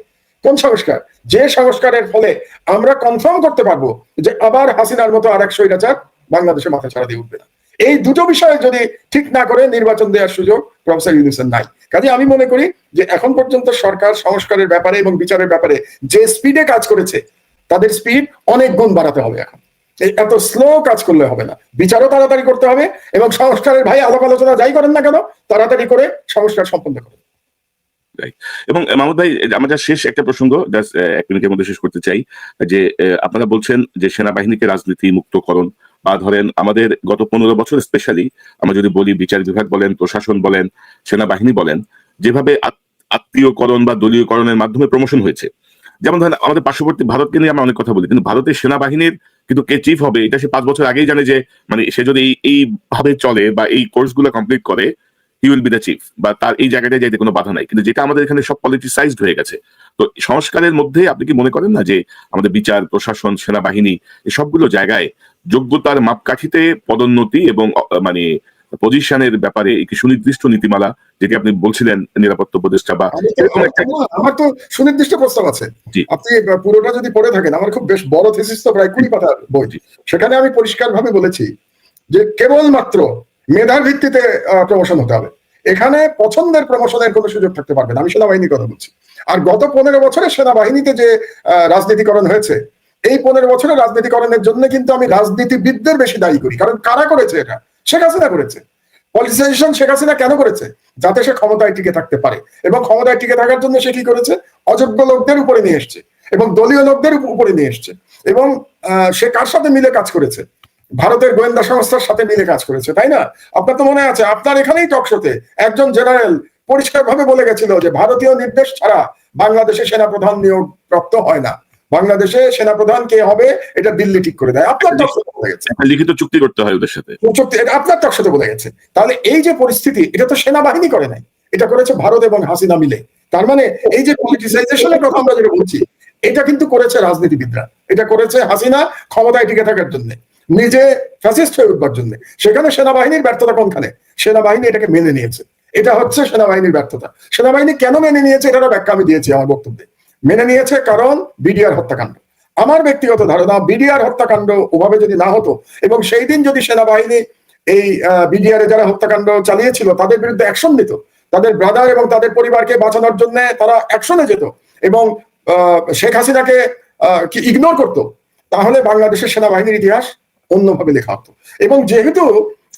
কোন সংস্কার? যে সংস্কারের ফলে আমরা কনফার্ম করতে পারবো যে আবার হাসিনার মতো আর এক স্বৈরাচার বাংলাদেশে মাথা ছাড়া দিয়ে উঠবে না। এই দুটো বিষয়ে যদি ঠিক না করে নির্বাচন দেওয়ার সুযোগ প্রফেসর ইউনূসের নাই। কাজে আমি মনে করি যে এখন পর্যন্ত সরকার সংস্কারের ব্যাপারে এবং বিচারের ব্যাপারে যে স্পিডে কাজ করেছে, তাদের স্পিড অনেক গুণ বাড়াতে হবে। এখন এত স্লো কাজ করলে হবে না, বিচারও তাড়াতাড়ি করতে হবে, এবং সংস্কারের ভাই আলাপ আলোচনা যাই করেন না কেন তাড়াতাড়ি করে সংস্কার সম্পন্ন করেন। এবং মাহমুদ ভাই, আমাদের শেষ একটা প্রসঙ্গ জাস্ট 1 মিনিটের মধ্যে শেষ করতে চাই, যে আপনারা বলছেন যে সেনাবাহিনীকে রাজনীতি মুক্তকরণ, বা ধরেন আমাদের গত 15 বছর স্পেশালি আমরা যদি বলি, বিচার বিভাগ বলেন, প্রশাসন বলেন, সেনাবাহিনী বলেন, যেভাবে আত্মীয়করণ বা দলীয়করণের মাধ্যমে প্রমোশন হয়েছে। যেমন ধরেন আমাদের পার্শ্ববর্তী ভারতকে নিয়ে আমরা অনেক কথা বলি, কিন্তু ভারতের সেনাবাহিনীর কিন্তু কে চিফ হবে এটা সে 5 বছর আগেই জানে, যে মানে সে যদি এইভাবে চলে বা এই কোর্সগুলো কমপ্লিট করে he will be the chief, বা তার এই জায়গাটায় যাইতে কোনো বাধা নাই। কিন্তু যেটা আমাদের এখানে সব পলিটিসাইজড হয়ে গেছে। তো সংস্কারের মধ্যে আপনি কি মনে করেন না যে আমাদের বিচার, প্রশাসন, সেনাবাহিনী এই সবগুলো জায়গায় যোগ্যতার মাপকাঠিতে পদোন্নতি এবং মানে পজিশনের ব্যাপারে একটি সুনির্দিষ্ট নীতিমালা, যেটি আপনি বলছিলেন নিরাপত্তা উপদেষ্টা, বা আমার তো সুনির্দিষ্ট প্রস্তাব আছে। আপনি পুরোটা যদি পড়ে থাকেন, আমার খুব বেশ বড় থিসিস তো প্রায় 20 পাতার বই, সেখানে আমি পরিষ্কার ভাবে বলেছি যে কেবলমাত্র মেধার ভিত্তিতে প্রমোশন হতে হবে। এখানে পছন্দের প্রমোশনের কোনো সুযোগ থাকতে পারবে না। আমি সেনাবাহিনীর কথা বলছি। আর গত 15 বছরে সেনাবাহিনীতে যে রাজনীতিকরণ হয়েছে, এই 15 বছরের রাজনীতিকরণের জন্য কিন্তু আমি রাজনীতিবিদদের বেশি দায়ী করি। কারণ কারা করেছে এটা? শেখ হাসিনা করেছে। পলিটিসাইজেশন শেখ হাসিনা কেন করেছে? যাতে সে ক্ষমতায় টিকে থাকতে পারে, এবং ক্ষমতায় টিকে থাকার জন্য সে কি করেছে? অযোগ্য লোকদের উপরে নিয়ে এসছে, এবং দলীয় লোকদের উপরে নিয়ে এসছে। এবং সে কার সাথে মিলে কাজ করেছে? ভারতের গোয়েন্দা সংস্থার সাথে মিলে কাজ করেছে, তাই না? আপনার তো মনে আছে, আপনার এখানেই টকশোতে একজন জেনারেল পরিষ্কার ভাবে বলে গেছিল যে ভারতীয় নির্দেশ ছাড়া বাংলাদেশে সেনাপ্রধান নিয়োগ প্রাপ্ত হয় না। বাংলাদেশে সেনাপ্রধান কে হবে এটা দিল্লি ঠিক করে দেয়। আপনার তকশোতে বলে গেছে, লিখিত চুক্তি করতে হয় ওদের সাথে, এটা আপনার তকশোতে বলে গেছে। তাহলে এই যে পরিস্থিতি, এটা তো সেনাবাহিনী করে নাই, এটা করেছে ভারত এবং হাসিনা মিলে। তার মানে এই যে পলিটিসাইজেশনের কথা আমরা যেটা বলছি, এটা কিন্তু করেছে রাজনীতিবিদরা, এটা করেছে হাসিনা ক্ষমতায় টিকে থাকার জন্য, নিজে ফ্যাসিস্ট হয়ে উঠবার জন্য। সেখানে সেনাবাহিনীর ব্যর্থতা কোনখানে? সেনাবাহিনী এটাকে মেনে নিয়েছে, এটা হচ্ছে সেনাবাহিনীর ব্যর্থতা। সেনাবাহিনী কেন মেনে নিয়েছে এটারও ব্যাখ্যা আমি দিয়েছি আমার বক্তব্যে। মেনে নিয়েছে কারণ বিডিআর হত্যাকাণ্ড। আমার ব্যক্তিগত ধারণা, বিডিআর হত্যাকাণ্ড ওভাবে যদি না হতো এবং সেই দিন যদি সেনাবাহিনী এই বিডিআর যারা হত্যাকাণ্ড চালিয়েছিল তাদের বিরুদ্ধে অ্যাকশন নিত, তাদের ব্রাদার এবং তাদের পরিবারকে বাঁচানোর জন্য তারা অ্যাকশনে যেত এবং শেখ হাসিনাকে ইগনোর করতো, তাহলে বাংলাদেশের সেনাবাহিনীর ইতিহাস অন্যভাবে লেখা হতো। এবং যেহেতু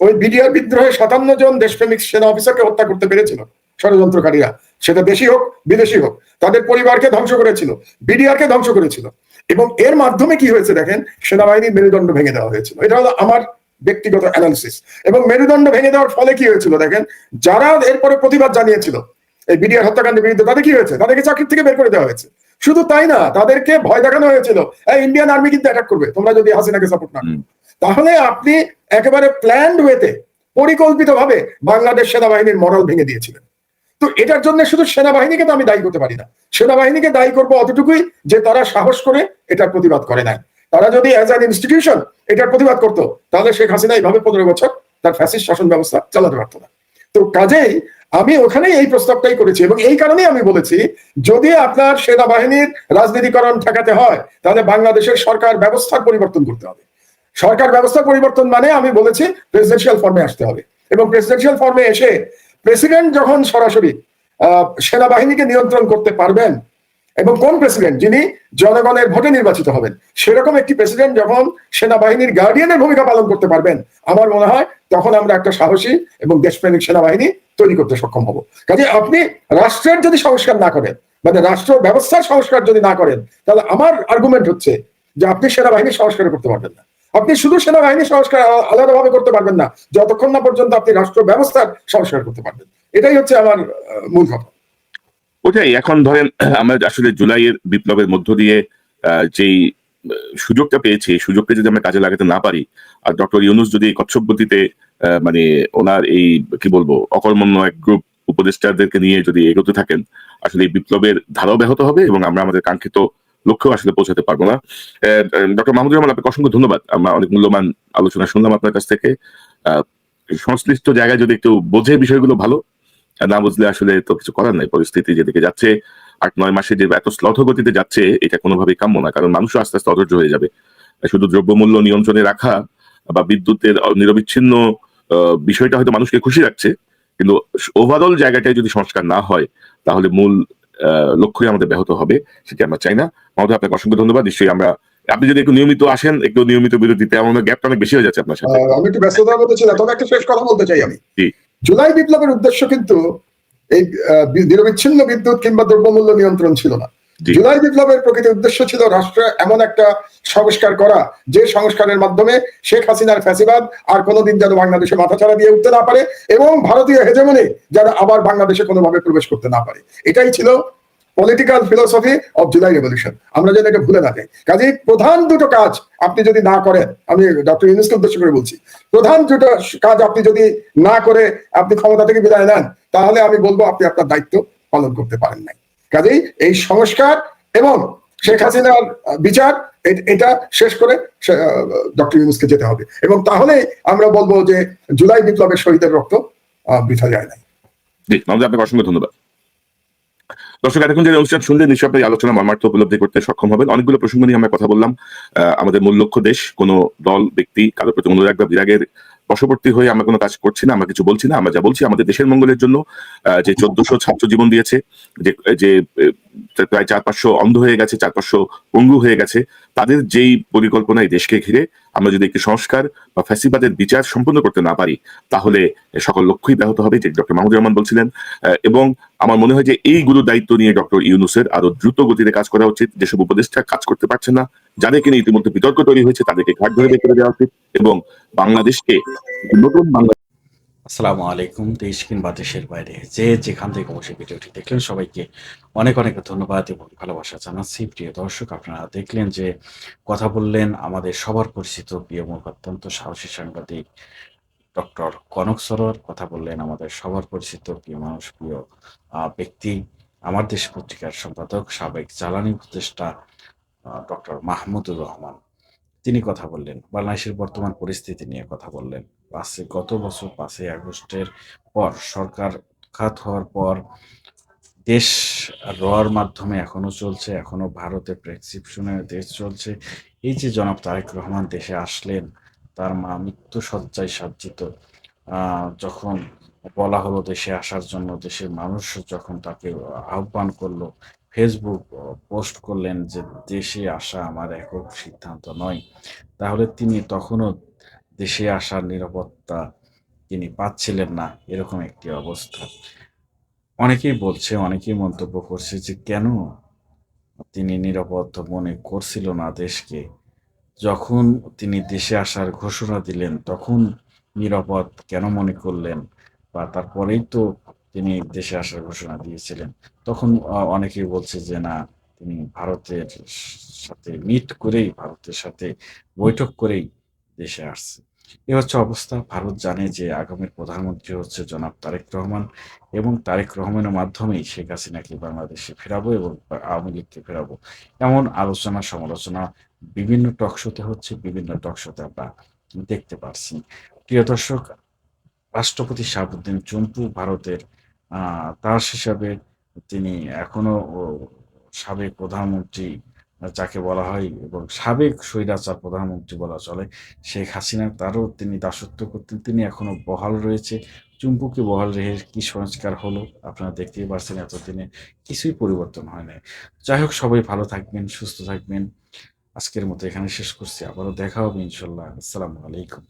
ওই বিডিআর বিদ্রোহে 57 জন দেশপ্রেমিক সেনা অফিসারকে হত্যা করতে পেরেছিল ষড়যন্ত্রকারীরা, সেটা দেশি হোক বিদেশি হোক, তাদের পরিবারকে ধ্বংস করেছিল, বিডিআর কে ধ্বংস করেছিল। এবং এর মাধ্যমে কি হয়েছে দেখেন, সেনাবাহিনীর মেরুদণ্ড ভেঙে দেওয়া হয়েছিল। এটা হলো আমার ব্যক্তিগত অ্যানালিসিস। এবং মেরুদণ্ড ভেঙে দেওয়ার ফলে কি হয়েছিল দেখেন, যারা এরপরে প্রতিবাদ জানিয়েছিল এই বিডিআর হত্যাকাণ্ডের বিরুদ্ধে, তাদের কি হয়েছে? তাদেরকে চাকরি থেকে বের করে দেওয়া হয়েছে। শুধু তাই না, তাদেরকে ভয় দেখানো হয়েছিল, ইন্ডিয়ান আর্মি কিন্তু অ্যাটাক করবে তোমরা যদি হাসিনাকে সাপোর্ট না করো। তাহলে আপনি একেবারে প্ল্যান্ড ওয়েতে, পরিকল্পিতভাবে বাংলাদেশ সেনাবাহিনীর মরাল ভেঙে দিয়েছিলেন। তো এটার জন্য শুধু সেনাবাহিনীকে তো আমি দায়ী করতে পারি না, সেনাবাহিনীকে দায়ী করবো অতটুকুই যে তারা সাহস করে এটার প্রতিবাদ করে নাই। তারা যদি অ্যাজ অ্যান ইনস্টিটিউশন এটার প্রতিবাদ করতো, তাহলে শেখ হাসিনা এইভাবে 15 বছর তার ফ্যাসিস্ট শাসন ব্যবস্থা চালাতে পারতো না। তো কাজেই আমি ওখানেই এই প্রস্তাবটাই করেছি এবং এই কারণেই আমি বলেছি, যদি আপনার সেনাবাহিনীর রাজনীতিকরণ ঠেকাতে হয় তাহলে বাংলাদেশের সরকার ব্যবস্থার পরিবর্তন করতে হবে। সরকার ব্যবস্থার পরিবর্তন মানে আমি বলেছি প্রেসিডেন্সিয়াল ফর্মে আসতে হবে। এবং প্রেসিডেন্সিয়াল ফর্মে এসে প্রেসিডেন্ট যখন সরাসরি সেনাবাহিনীকে নিয়ন্ত্রণ করতে পারবেন, এবং কোন প্রেসিডেন্ট? যিনি জনগণের ভোটে নির্বাচিত হবেন, সেরকম একটি প্রেসিডেন্ট যখন সেনাবাহিনীর গার্ডিয়ানের ভূমিকা পালন করতে পারবেন, আমার মনে হয় তখন আমরা একটা সাহসী এবং দেশপ্রেমিক সেনাবাহিনী তৈরি করতে সক্ষম হব। কাজে আপনি রাষ্ট্রের যদি সংস্কার না করেন, মানে রাষ্ট্র ব্যবস্থার সংস্কার যদি না করেন, তাহলে আমার আর্গুমেন্ট হচ্ছে যে আপনি সেনাবাহিনীর সংস্কার করতে পারবেন না। আপনি শুধু সেনাবাহিনীর সংস্কার আলাদাভাবে করতে পারবেন না যতক্ষণ না পর্যন্ত আপনি রাষ্ট্র ব্যবস্থার সংস্কার করতে পারবেন। এটাই হচ্ছে আমার মূল কথা। ওটাই। এখন ধরেন আমরা আসলে জুলাইয়ের বিপ্লবের মধ্য দিয়ে যেই সুযোগটা পেয়েছি, সুযোগটা যদি আমরা কাজে লাগাতে না পারি, আর ডক্টর ইউনূস যদি কচ্ছপ গতিতে মানে ওনার এই কি বলবো অকর্মণ্য এক গ্রুপ উপদেষ্টাদেরকে নিয়ে যদি এগোতে থাকেন, আসলে এই বিপ্লবের ধারাও ব্যাহত হবে এবং আমরা আমাদের কাঙ্ক্ষিত লক্ষ্যেও আসলে পৌঁছাতে পারবো না। ডক্টর মাহমুদুর রহমান, আপনাকে অসংখ্য ধন্যবাদ। আমরা অনেক মূল্যবান আলোচনা শুনলাম আপনার কাছ থেকে। সংশ্লিষ্ট জায়গায় যদি একটু বোঝে বিষয়গুলো ভালো, না বুঝলে আসলে তো কিছু করার নাই। পরিস্থিতি যেদিকে যাচ্ছে, 8-9 মাসে যে এত শ্লথ গতিতে যাচ্ছে, এটা কোনোভাবেই কাম্য না। কারণ মানুষও আস্তে আস্তে অধৈর্য হয়ে যাবে। শুধু দ্রব্যমূল্য নিয়ন্ত্রণে রাখা বা বিদ্যুতের নিরবিচ্ছিন্ন বিষয়টা হয়তো মানুষকে খুশি রাখছে, কিন্তু ওভারঅল জায়গাটায় যদি সংস্কার না হয় তাহলে মূল লক্ষ্যই আমাদের ব্যাহত হবে, সেটি আমরা চাই না। মহোদয়, আপনাকে অসংখ্য ধন্যবাদ। নিশ্চয়ই আপনি যদি একটু নিয়মিত আসেন, একটু নিয়মিত বিরতিতে, আমার গ্যাপটা অনেক বেশি হয়ে যাচ্ছে আপনার সাথে। আমি একটু ব্যস্ততার মধ্যে ছিলাম, তবে একটা শেষ কথা বলতে চাই আমি। জুলাই বিপ্লবের উদ্দেশ্য কিন্তু এই নিরবিচ্ছিন্ন বিদ্যুৎ কিংবা দ্রব্যমূল্য নিয়ন্ত্রণ ছিল না। জুলাই বিপ্লবের প্রকৃত উদ্দেশ্য ছিল রাষ্ট্রে এমন একটা সংস্কার করা, যে সংস্কারের মাধ্যমে শেখ হাসিনার ফ্যাসিবাদ আর কোনোদিন যেন বাংলাদেশে মাথাছাড়া দিয়ে উঠতে না পারে এবং ভারতীয় হেজেমনি যেন আবার বাংলাদেশে কোনোভাবে প্রবেশ করতে না পারে। এটাই ছিল political philosophy of July revolution. আমরা যেন এটা ভুলে না যাই। কাজেই প্রধান দুটো কাজ আপনি যদি না করেন, আমি ডক্টর ইউনূসকে উদ্দেশ্য করে বলছি, প্রধান দুটো কাজ আপনি যদি না করে আপনি ক্ষমতা থেকে বিদায় নেন, তাহলে আমি বলবো আপনি আপনার দায়িত্ব পালন করতে পারেন নাই। কাজেই এই সংস্কার এবং শেখ হাসিনার বিচার, এটা শেষ করে ডক্টর ইউনূসকে যেতে হবে, এবং তাহলে আমরা বলবো যে জুলাই বিপ্লবের শহীদের রক্ত বৃথা যায় নাই। জি, আপনাকে অসংখ্য ধন্যবাদ। দর্শক, এতক্ষণ যে অনুষ্ঠান শুনলেন, নিশ্চয়ই আপনি আলোচনা মর্মার্থ উপলব্ধি করতে সক্ষম হবেন। অনেকগুলো প্রসঙ্গ নিয়ে আমরা কথা বললাম। আমাদের মূল লক্ষ্য দেশ, কোনো দল ব্যক্তি কারো প্রতি অনুরাগ বা বিরাগের বশবর্তী হয়ে আমরা কোনো কাজ করছি না, আমরা কিছু বলছি না। আমরা যা বলছি আমাদের দেশের মঙ্গলের জন্য। যে 1400 ছাত্র জীবন দিয়েছে, যে প্রায় 400-500 অন্ধ হয়ে গেছে, 400-500 পঙ্গু হয়ে গেছে, তাদের যেই পরিকল্পনা এই দেশকে ঘিরে, আমরা যদি একটি সংস্কার বা ফ্যাসিবাদের বিচার সম্পন্ন করতে না পারি, তাহলে সকল লক্ষ্যই ব্যাহত হবে, যে ডক্টর মাহমুদুর রহমান বলছিলেন। এবং আমার মনে হয় যে এই গুরু দায়িত্ব নিয়ে ডক্টর ইউনূসের আরো দ্রুত গতিতে কাজ করা উচিত। যেসব উপদেষ্টা কাজ করতে পারছে না, যাদেরকে নিয়ে ইতিমধ্যে বিতর্ক তৈরি হয়েছে, তাদেরকে ঘাট ধরে বের করে দেওয়া উচিত এবং বাংলাদেশকে নতুন বাংলা আসসালামু আলাইকুম। দেশ কিংবা দেশের বাইরে যে যেখান থেকে বসে ভিডিওটি দেখলেন সবাইকে অনেক অনেক ধন্যবাদ এবং ভালোবাসা জানাচ্ছি। প্রিয় দর্শক, আপনারা দেখলেন যে কথা বললেন আমাদের সবার পরিচিত প্রিয় মুখ অত্যন্ত সাহসী সাংবাদিক ডক্টর কনক সরোয়ার। কথা বললেন আমাদের সবার পরিচিত প্রিয় মানুষ, প্রিয় ব্যক্তি, আমার দেশ পত্রিকার সম্পাদক, সাবেক জ্বালানি উপদেষ্টা ডক্টর মাহমুদুর রহমান। তিনি কথা বললেন বাংলাদেশের বর্তমান পরিস্থিতি নিয়ে কথা বললেন। গত বছর 5ই আগস্টের পর সরকার উৎখাত হওয়ার পর দেশ রর মাধ্যমে এখনো চলছে, এখনো ভারতে প্রেসক্রিপশনে দেশ চলছে। এই যে জনাব তারেক রহমান দেশে আসলেন, তার মা মৃত্যু শয্যায় সাজ্জিত। যখন বলা হলো দেশে আসার জন্য, দেশের মানুষ যখন তাকে আহ্বান করলো, ফেসবুক পোস্ট করলেন যে দেশে আসা আমার একক সিদ্ধান্ত নয়, তাহলে তিনি তখনও দেশে আসার নিরাপত্তা তিনি পাচ্ছিলেন না, এরকম একটি অবস্থা। অনেকেই বলছে, অনেকেই মন্তব্য করছে যে কেন তিনি নিরাপদ মনে করছিল না দেশকে। যখন তিনি দেশে আসার ঘোষণা দিলেন তখন নিরাপদ কেন মনে করলেন? বা তারপরেই তো তিনি দেশে আসার ঘোষণা দিয়েছিলেন। তখন অনেকেই বলছে যে না, তিনি ভারতের সাথে মিট করেই, ভারতের সাথে বৈঠক করেই দেশে আসছে। এ হচ্ছে অবস্থা। ভারত জানে যে আগামীর প্রধানমন্ত্রী হচ্ছে জনাব তারেক রহমান, এবং তারেক রহমানের মাধ্যমেই শেখ হাসিনাকে বাংলাদেশে ফেরাবো এবং আওয়ামী লীগকে ফেরাবো। এমন আলোচনা সমালোচনা বিভিন্ন টক শোতে হচ্ছে, বিভিন্ন টক শোতে আমরা দেখতে পারছি। প্রিয় দর্শক, রাষ্ট্রপতি শাহাবুদ্দিন চুন্টু ভারতের তাস হিসাবে তিনি এখনো সাবেক প্রধানমন্ত্রী যাকে বলা হয়, এবং সাবেক স্বৈরাচার প্রধানমন্ত্রী বলা চলে শেখ হাসিনা, তারও তিনি দাসত্ব করতেন, তিনি এখনো বহাল রয়েছে। চুম্পুকে বহাল রেখে কি সংস্কার হলো আপনারা দেখতেই পারছেন, এতদিনে কিছুই পরিবর্তন হয় নাই। যাই হোক, সবাই ভালো থাকবেন, সুস্থ থাকবেন। আজকের মতো এখানে শেষ করছি, আবারও দেখা হবে ইনশাল্লাহ। আসসালামু আলাইকুম।